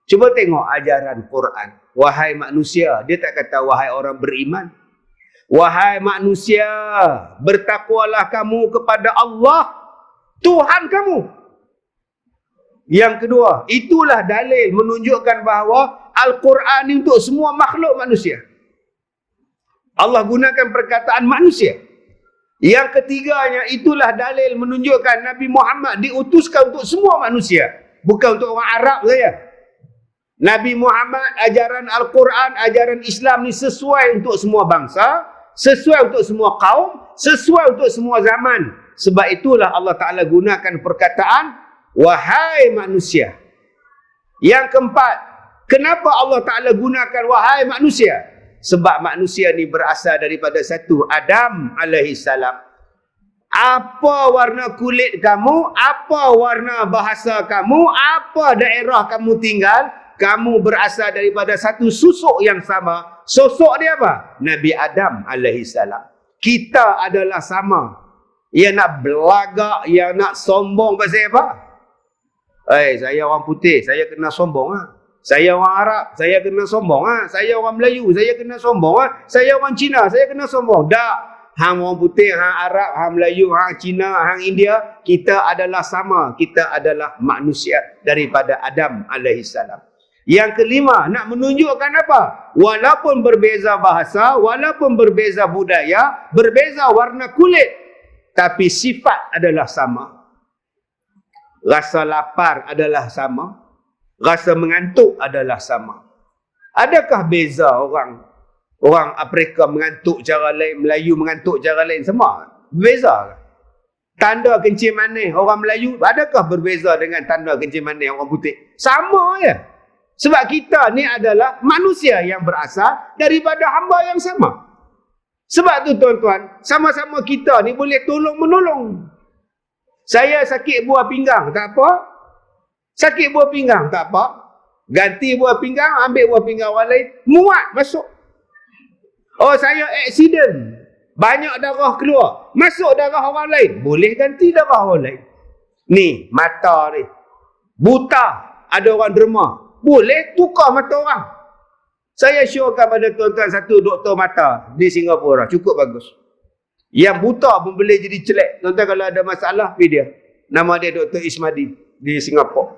Cuba tengok ajaran Quran. Wahai manusia, dia tak kata wahai orang beriman. Wahai manusia, bertakwalah kamu kepada Allah, Tuhan kamu. Yang kedua, itulah dalil menunjukkan bahawa Al-Quran ini untuk semua makhluk manusia. Allah gunakan perkataan manusia. Yang ketiganya, itulah dalil menunjukkan Nabi Muhammad diutuskan untuk semua manusia, bukan untuk orang Arab saja. Nabi Muhammad, ajaran Al-Quran, ajaran Islam ni sesuai untuk semua bangsa, sesuai untuk semua kaum, sesuai untuk semua zaman. Sebab itulah Allah Ta'ala gunakan perkataan wahai manusia. Yang keempat, kenapa Allah Ta'ala gunakan wahai manusia? Sebab manusia ni berasal daripada satu, Adam alaihissalam. Apa warna kulit kamu, apa warna bahasa kamu, apa daerah kamu tinggal, kamu berasal daripada satu susuk yang sama. Sosok dia apa? Nabi Adam alaihissalam. Kita adalah sama. Yang nak belagak, yang nak sombong pasal apa? Saya orang putih, saya kena sombong lah. Saya orang Arab, saya kena sombong ah. Saya orang Melayu, saya kena sombong ah. Saya orang Cina, saya kena sombong. Tak. Hang orang putih, hang Arab, hang Melayu, hang Cina, hang India, kita adalah sama. Kita adalah manusia daripada Adam alaihissalam. Yang kelima, nak menunjukkan apa? Walaupun berbeza bahasa, walaupun berbeza budaya, berbeza warna kulit, tapi sifat adalah sama. Rasa lapar adalah sama. Rasa mengantuk adalah sama. Adakah beza orang Afrika mengantuk cara lain, Melayu mengantuk cara lain? Sama. Beza. Tanda kencing manis orang Melayu adakah berbeza dengan tanda kencing manis orang putih? Sama je. Sebab kita ni adalah manusia yang berasal daripada hamba yang sama. Sebab tu tuan-tuan, sama-sama kita ni boleh tolong-menolong. Saya sakit buah pinggang, tak apa. Sakit buah pinggang, tak apa. Ganti buah pinggang, ambil buah pinggang orang lain, muat masuk. Oh, saya aksiden, banyak darah keluar, masuk darah orang lain, boleh ganti darah orang lain. Ni, mata ni, buta, ada orang derma, boleh tukar mata orang. Saya syorkan pada tuan-tuan satu doktor mata di Singapura, cukup bagus. Yang buta pun boleh jadi celek. Tuan-tuan kalau ada masalah, pergi dia. Nama dia Dr. Ismadi di Singapura.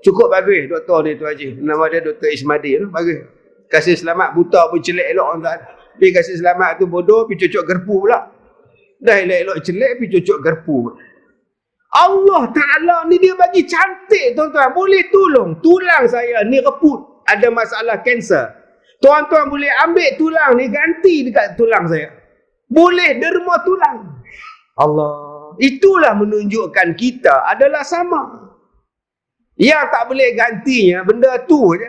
Cukup bagus doktor ni, Tuan Haji. Nama dia Dr. Ismadi tu, bagus. Kasih selamat, buta pun celek elok orang. Pergi kasih selamat tu bodoh, pergi cucuk gerpu pula. Dah elok-elok celek, pergi cucuk gerpu. Allah Ta'ala ni dia bagi cantik, tuan-tuan. Boleh tolong. Tulang saya ni reput, ada masalah kanser. Tuan-tuan boleh ambil tulang ni, ganti dekat tulang saya. Boleh derma tulang. Allah. Itulah menunjukkan kita adalah sama. Yang tak boleh gantinya benda tu je.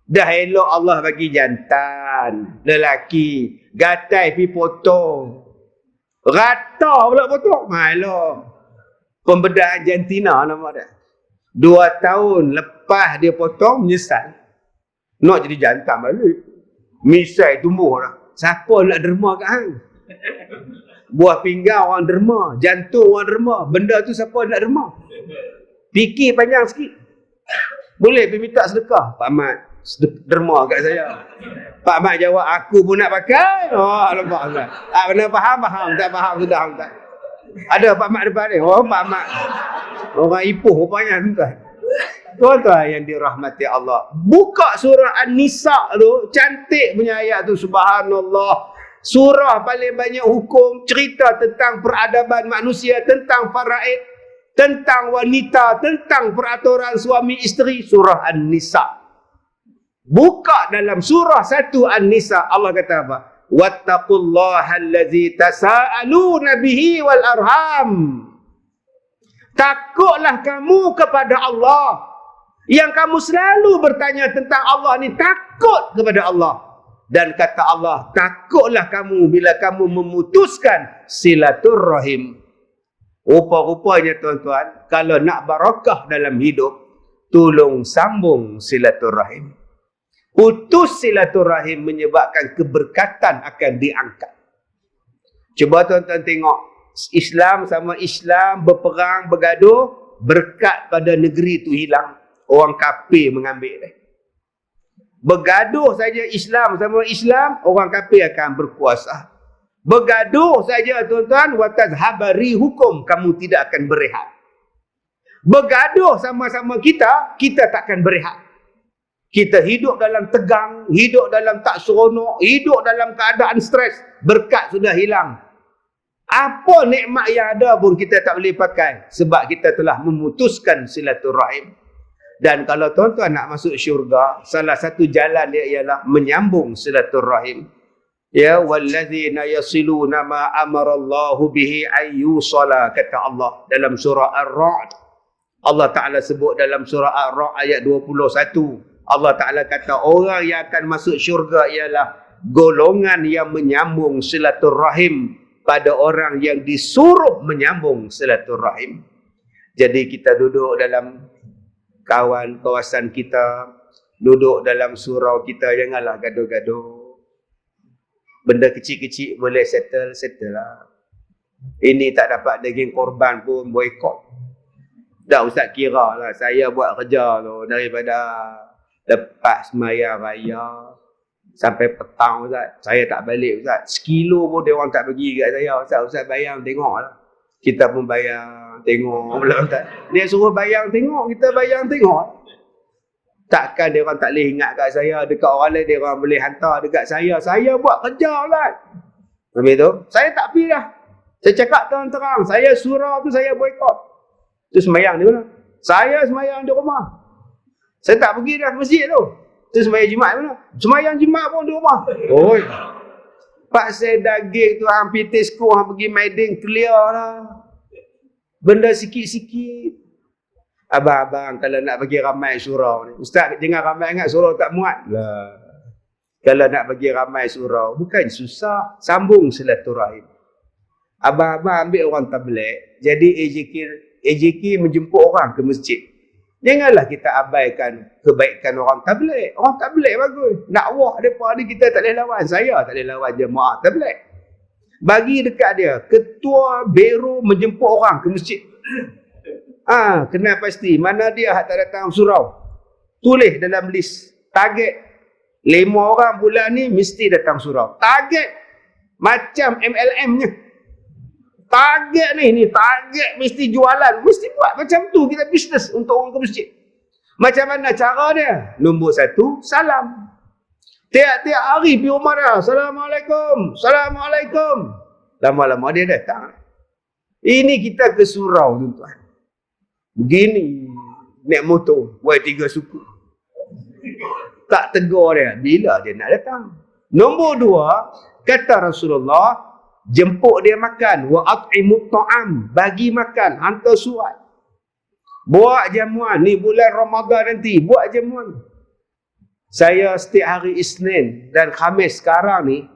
Dah elok Allah bagi jantan, lelaki, gatai pergi potong. Rata pula potong. Elok. Pembedahan jantina nama dia. 2 tahun lepas dia potong, menyesal. Nak jadi jantan balik. Misai tumbuh dah. Siapa nak derma kat hang? Buah pinggang orang derma, jantung orang derma. Benda tu siapa nak derma? Fikir panjang sikit. Boleh pergi minta sedekah. Pak Mat, derma kat saya. Pak Mat jawab, aku pun nak pakai. Oh, nampak tak? Benar faham? Tak faham sudah. Tak. Ada Pak Mat depan ni. Oh, Pak Mat. Orang Ipoh rupanya. Tuan-tuan yang dirahmati Allah. Buka surah An-Nisa tu. Cantik punya ayat tu. Subhanallah. Surah paling banyak hukum, cerita tentang peradaban manusia, tentang faraid, tentang wanita, tentang peraturan suami isteri. Surah An-Nisa. Buka dalam surah 1 An-Nisa, Allah kata apa? Wattaqullaha allazi tasaaluna bihi wal arham. Takutlah kamu kepada Allah. Yang kamu selalu bertanya tentang Allah ni, takut kepada Allah. Dan kata Allah, takutlah kamu bila kamu memutuskan silaturrahim. Rupa-rupanya tuan-tuan, kalau nak barakah dalam hidup, tolong sambung silaturrahim. Putus silaturahim menyebabkan keberkatan akan diangkat. Cuba tuan-tuan tengok, Islam sama Islam berperang, bergaduh, berkat pada negeri tu hilang. Orang kafir mengambil dia. Bergaduh saja Islam sama Islam, orang kafir akan berkuasa. Bergaduh saja tuan-tuan, watazhabari hukum, kamu tidak akan berehat. Bergaduh sama-sama kita takkan berehat. Kita hidup dalam tegang, hidup dalam tak seronok, hidup dalam keadaan stres, berkat sudah hilang. Apa nikmat yang ada pun kita tak boleh pakai sebab kita telah memutuskan silaturahim. Dan kalau tuan-tuan nak masuk syurga, salah satu jalan dia ialah menyambung silaturahim. Ya, wallazina yasiluna ma amarallahu bihi ayyusala, kata Allah dalam surah Ar-Ra'd. Allah Ta'ala sebut dalam surah Ar-Ra'd ayat 21. Allah Ta'ala kata orang yang akan masuk syurga ialah golongan yang menyambung silaturahim pada orang yang disuruh menyambung silaturahim. Jadi kita duduk dalam kawasan kita, duduk dalam surau kita, janganlah gaduh-gaduh. Benda kecil-kecil boleh settle lah. Ini tak dapat daging korban pun boykot. Dah ustaz kira lah, saya buat kerja tu daripada lepas sembahyang raya sampai petang ustaz, saya tak balik ustaz. Sekilo pun dia orang tak bagi kat saya. Ustaz bayang tengok lah. Kita pun bayang tengok pula ustaz. Dia suruh bayang tengok, kita bayang tengok. Takkan dia orang tak boleh ingat kat saya, dekat orang lain dia orang boleh hantar dekat saya. Saya buat kerja ustaz. Habis tu, saya tak pergi dah. Saya cakap terang-terang, saya surau tu saya boykot. Tu sembahyang di mana? Saya sembahyang di rumah. Saya tak pergi dah ke masjid tu. Tu sembahyang Jumaat mana? Sembahyang Jumaat pun di rumah. Oi. Pak saya daging tu hang pitis ku hang pergi maiding clear lah. Benda sikit-sikit. Abang-abang kalau nak bagi ramai surau ni. Ustaz jangan ramai ingat surau tak muat. Lah. Kalau nak bagi ramai surau bukan susah, sambung silaturahim. Abang-abang ambil orang tabligh, jadi AJK menjemput orang ke masjid. Janganlah kita abaikan kebaikan orang tabligh. Orang tabligh bagus. Dakwah depa ni kita tak boleh lawan. Saya tak boleh lawan jemaah tabligh. Bagi dekat dia, ketua biro menjemput orang ke masjid. Kena pasti mana dia hak tak datang surau. Tulis dalam list. Target 5 orang bulan ni mesti datang surau. Target macam MLM-nya. Target ni target mesti jualan, mesti buat macam tu kita bisnes untuk orang ke masjid. Macam mana cara dia? Nombor 1, salam. Tiap-tiap hari pergi rumah dia, Assalamualaikum, Assalamualaikum. Lama-lama dia datang. Ini kita ke surau tuan-tuan. Begini, naik motor, buat 3 suku. Tak tegur dia, bila dia nak datang. Nombor 2, kata Rasulullah, jemput dia makan, wa at'imut ta'am, bagi makan, hantar surat. Buat jamuan ni bulan Ramadan nanti, buat jamuan. Saya setiap hari Isnin dan Khamis sekarang ni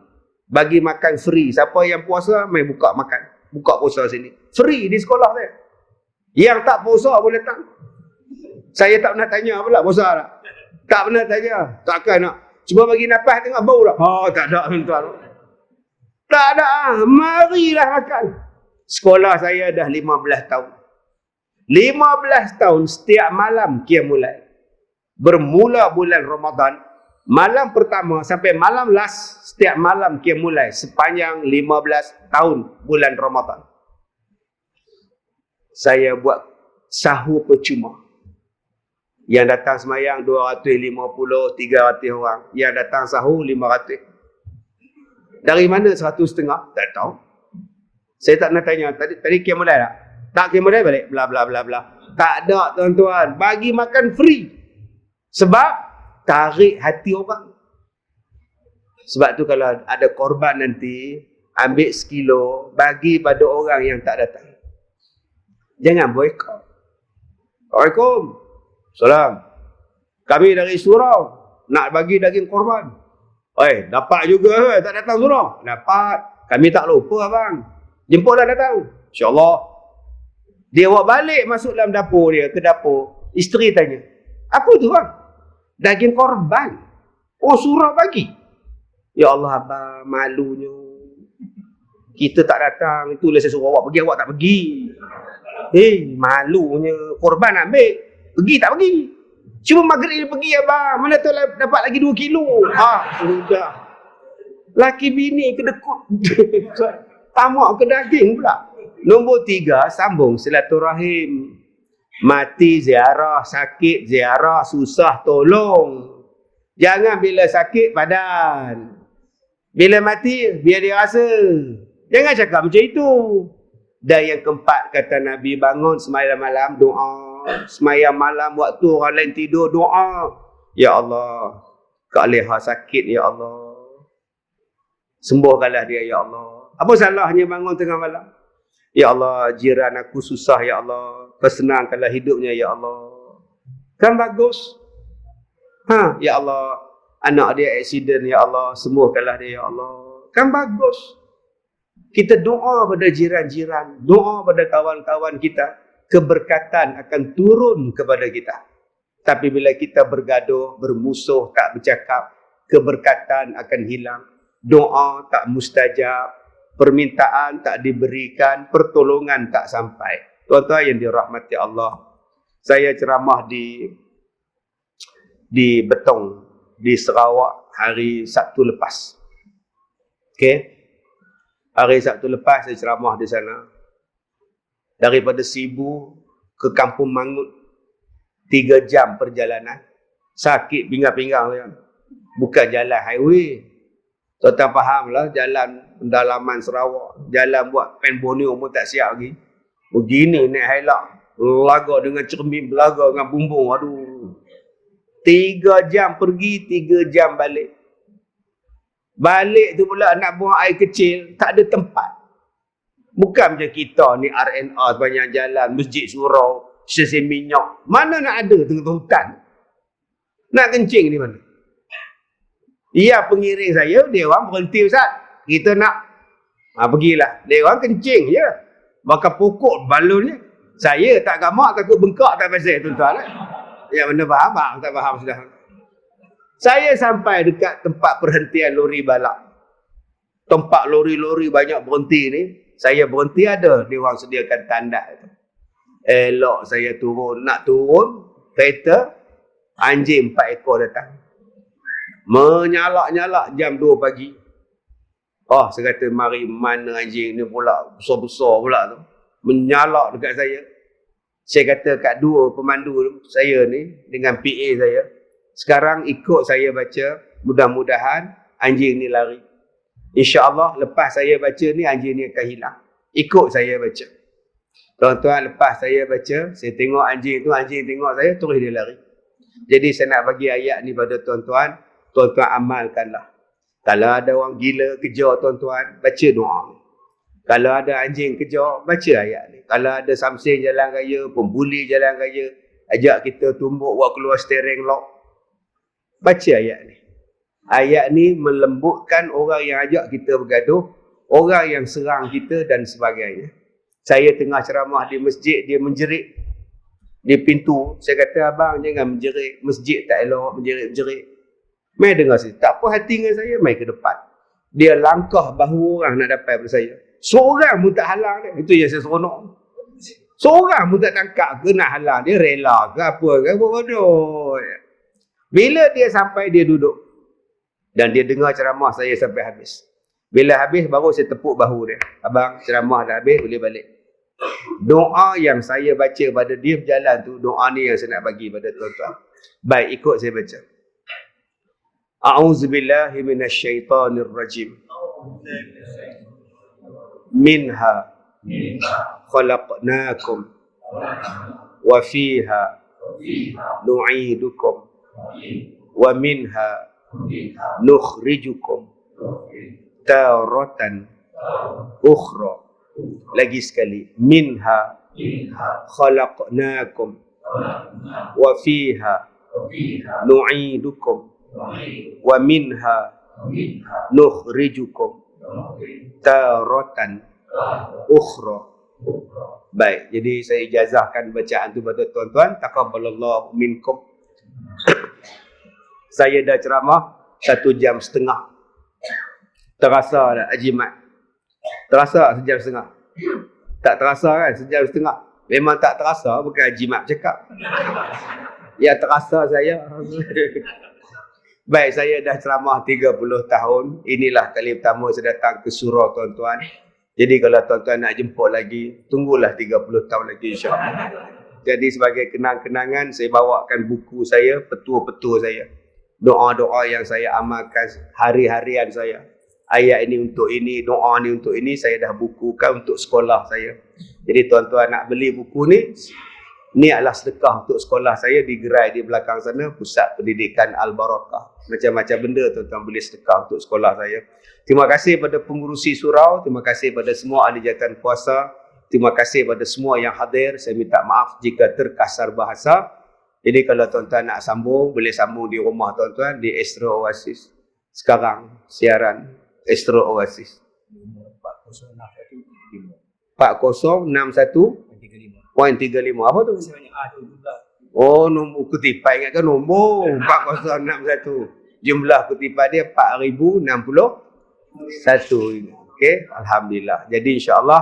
bagi makan free. Siapa yang puasa mai buka makan, buka puasa sini. Free di sekolah saya. Yang tak puasa boleh datang. Saya tak pernah tanya pula puasa tak. Tak pernah tanya, takkan nak. Cuba bagi nafas tengok bau tak? Tak ada tuan-tuan. Tak ada. Marilah makan. Sekolah saya dah 15 tahun. 15 tahun setiap malam qiyamul lail. Bermula bulan Ramadan, malam pertama sampai malam last, setiap malam qiyamul lail sepanjang 15 tahun bulan Ramadan. Saya buat sahur percuma. Yang datang semayang 250, 300 orang. Yang datang sahur 500. Dari mana 150? Tak tahu. Saya tak nak tanya. Tadi qiyamul lail tak? Tak qiyamul lail balik. Bla bla bla bla. Tak ada tuan-tuan. Bagi makan free. Sebab tarik hati orang. Sebab tu kalau ada korban nanti, ambil sekilo, bagi pada orang yang tak datang. Jangan boykot. Assalamualaikum. Salam. Kami dari surau nak bagi daging korban. Dapat juga tak datang surau? Dapat. Kami tak lupa abang. Jemputlah datang. InsyaAllah. Dia bawa balik masuk dalam dapur dia, ke dapur. Isteri tanya, apa tu bang? Daging korban. Oh, surah bagi. Ya Allah, abang, malunya. Kita tak datang, itulah saya suruh awak pergi, awak tak pergi. Malunya. Korban ambil, pergi tak pergi. Cuma maghrib pergi abang, mana tahu dapat lagi 2 kilo. Sudah. Laki bini kedekut. Tamak ke daging pula. Nombor 3, sambung silaturahim. Mati ziarah, sakit ziarah, susah tolong. Jangan bila sakit padan. Bila mati biar dia rasa. Jangan cakap macam itu. Dan yang keempat kata Nabi, bangun sembahyang malam doa. Sembahyang malam waktu orang lain tidur doa. Ya Allah, Kak Leha sakit ya Allah. Sembuhkanlah dia ya Allah. Apa salahnya bangun tengah malam? Ya Allah, jiran aku susah ya Allah. Persenangkanlah hidupnya ya Allah. Kan bagus? Ya Allah, anak dia aksiden ya Allah. Sembuhkanlah dia ya Allah. Kan bagus? Kita doa pada jiran-jiran, doa pada kawan-kawan kita, keberkatan akan turun kepada kita. Tapi bila kita bergaduh, bermusuh, tak bercakap, keberkatan akan hilang. Doa tak mustajab, permintaan tak diberikan, pertolongan tak sampai. Tuan-tuan yang dirahmati Allah, saya ceramah di Betong, di Sarawak hari Sabtu lepas. Okey. Hari Sabtu lepas saya ceramah di sana. Daripada Sibu ke Kampung Mangut, 3 jam perjalanan. Sakit pinggang-pinggang saya. Bukan jalan highway. Tuan-tuan fahamlah, jalan pendalaman Sarawak, jalan buat Pen Borneo pun tak siap lagi. Begini naik Hilux, belaga dengan cermin, belaga dengan bumbung. Aduh. 3 jam pergi, 3 jam balik. Balik tu pula nak buang air kecil, tak ada tempat. Bukan macam kita ni RNR sepanjang jalan, Masjid Surau, stesen minyak. Mana nak ada tengah hutan? Nak kencing di mana? Dia pengiring saya, dia orang berhenti Ustaz. Kita nak pergilah. Dia orang kencing je. Bakar pokok balonnya. Saya tak gamak, takut bengkak tak pasal tuan-tuan. Ya benda faham tak? Tak faham sudah. Saya sampai dekat tempat perhentian lori balak. Tempat lori-lori banyak berhenti ni. Saya berhenti ada. Dia orang sediakan tandas tu. Elok saya turun. Nak turun kereta. Anjing 4 ekor datang. Menyalak-nyalak jam 2 pagi. Oh, saya kata, mari mana anjing ni pula, besar-besar pula tu. Menyalak dekat saya. Saya kata kat 2 pemandu saya ni, dengan PA saya, sekarang ikut saya baca, mudah-mudahan anjing ni lari. InsyaAllah lepas saya baca ni, anjing ni akan hilang. Ikut saya baca. Tuan-tuan, lepas saya baca, saya tengok anjing tu, anjing tengok saya, terus dia lari. Jadi saya nak bagi ayat ni pada tuan-tuan, tuan-tuan amalkanlah. Kalau ada orang gila kejar tuan-tuan, baca doa ni. Kalau ada anjing kejar, baca ayat ni. Kalau ada samseng jalan raya, pembuli jalan raya, ajak kita tumbuk buat keluar steering lock, baca ayat ni. Ayat ni melembutkan orang yang ajak kita bergaduh, orang yang serang kita dan sebagainya. Saya tengah ceramah di masjid, dia menjerit di pintu. Saya kata, abang jangan menjerit, masjid tak elok menjerit-menjerit. Mai dengar saya, tak apa hati dengan saya, mai ke depan. Dia langkah bahu orang nak dapat pada saya. Seorang pun tak halang dia. Itu yang saya seronok. Seorang pun tak tangkap ke nak halang. Dia rela ke apa ke, bodoh. Bila dia sampai, dia duduk. Dan dia dengar ceramah saya sampai habis. Bila habis, baru saya tepuk bahu dia. Abang, ceramah dah habis, boleh balik. Doa yang saya baca pada dia berjalan tu, doa ni yang saya nak bagi pada tuan-tuan. Baik, ikut saya baca. A'udzubillahi minasyaitanir rajim. Minha khalaqnakum wa fiha nu'idukum wa minha nukhrijukum taratan ukhra. Lagi sekali, minha khalaqnakum wa fiha nu'idukum wa minha nukhrijukum taratan ukhra. Baik, jadi saya ijazahkan bacaan tu pada tuan-tuan. Taqabbalallahu minkum. Saya dah ceramah 1 jam setengah. Terasa tak Haji Mat? Terasa sejam setengah? Tak terasa kan sejam setengah? Memang tak terasa, bukan Haji Mat cakap. Ya terasa saya. Baik, saya dah ceramah 30 tahun. Inilah kali pertama saya datang ke surau tuan-tuan. Jadi kalau tuan-tuan nak jemput lagi, tunggulah 30 tahun lagi insya-Allah. Jadi sebagai kenang-kenangan, saya bawakan buku saya, petua-petua saya. Doa-doa yang saya amalkan hari-harian saya. Ayat ini untuk ini, doa ni untuk ini, saya dah bukukan untuk sekolah saya. Jadi tuan-tuan nak beli buku ni adalah sedekah untuk sekolah saya di gerai di belakang sana, Pusat Pendidikan Al-Barakah. Macam-macam benda tuan-tuan boleh sedekah untuk sekolah saya. Terima kasih pada pengurusi surau, terima kasih pada semua ahli jawatan kuasa, terima kasih pada semua yang hadir. Saya minta maaf jika terkasar bahasa. Jadi kalau tuan-tuan nak sambung, boleh sambung di rumah tuan-tuan di Astro Oasis. Sekarang siaran Astro Oasis. 4061.35. Apa tu? Oh, nombor kutipan. Ingatkan nombor 4061. Jumlah kutipan dia 4061. Okey, alhamdulillah. Jadi insya-Allah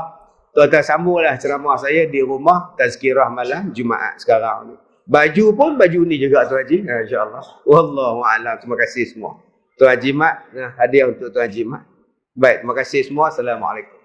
tuan-tuan sambunglah ceramah saya di rumah tazkirah malam Jumaat sekarang ni. Baju pun baju ni juga Tuan Haji, insya-Allah. Wallahu a'lam. Terima kasih semua. Tuan Haji Mat, hadiah untuk Tuan Haji Mat. Baik, terima kasih semua. Assalamualaikum.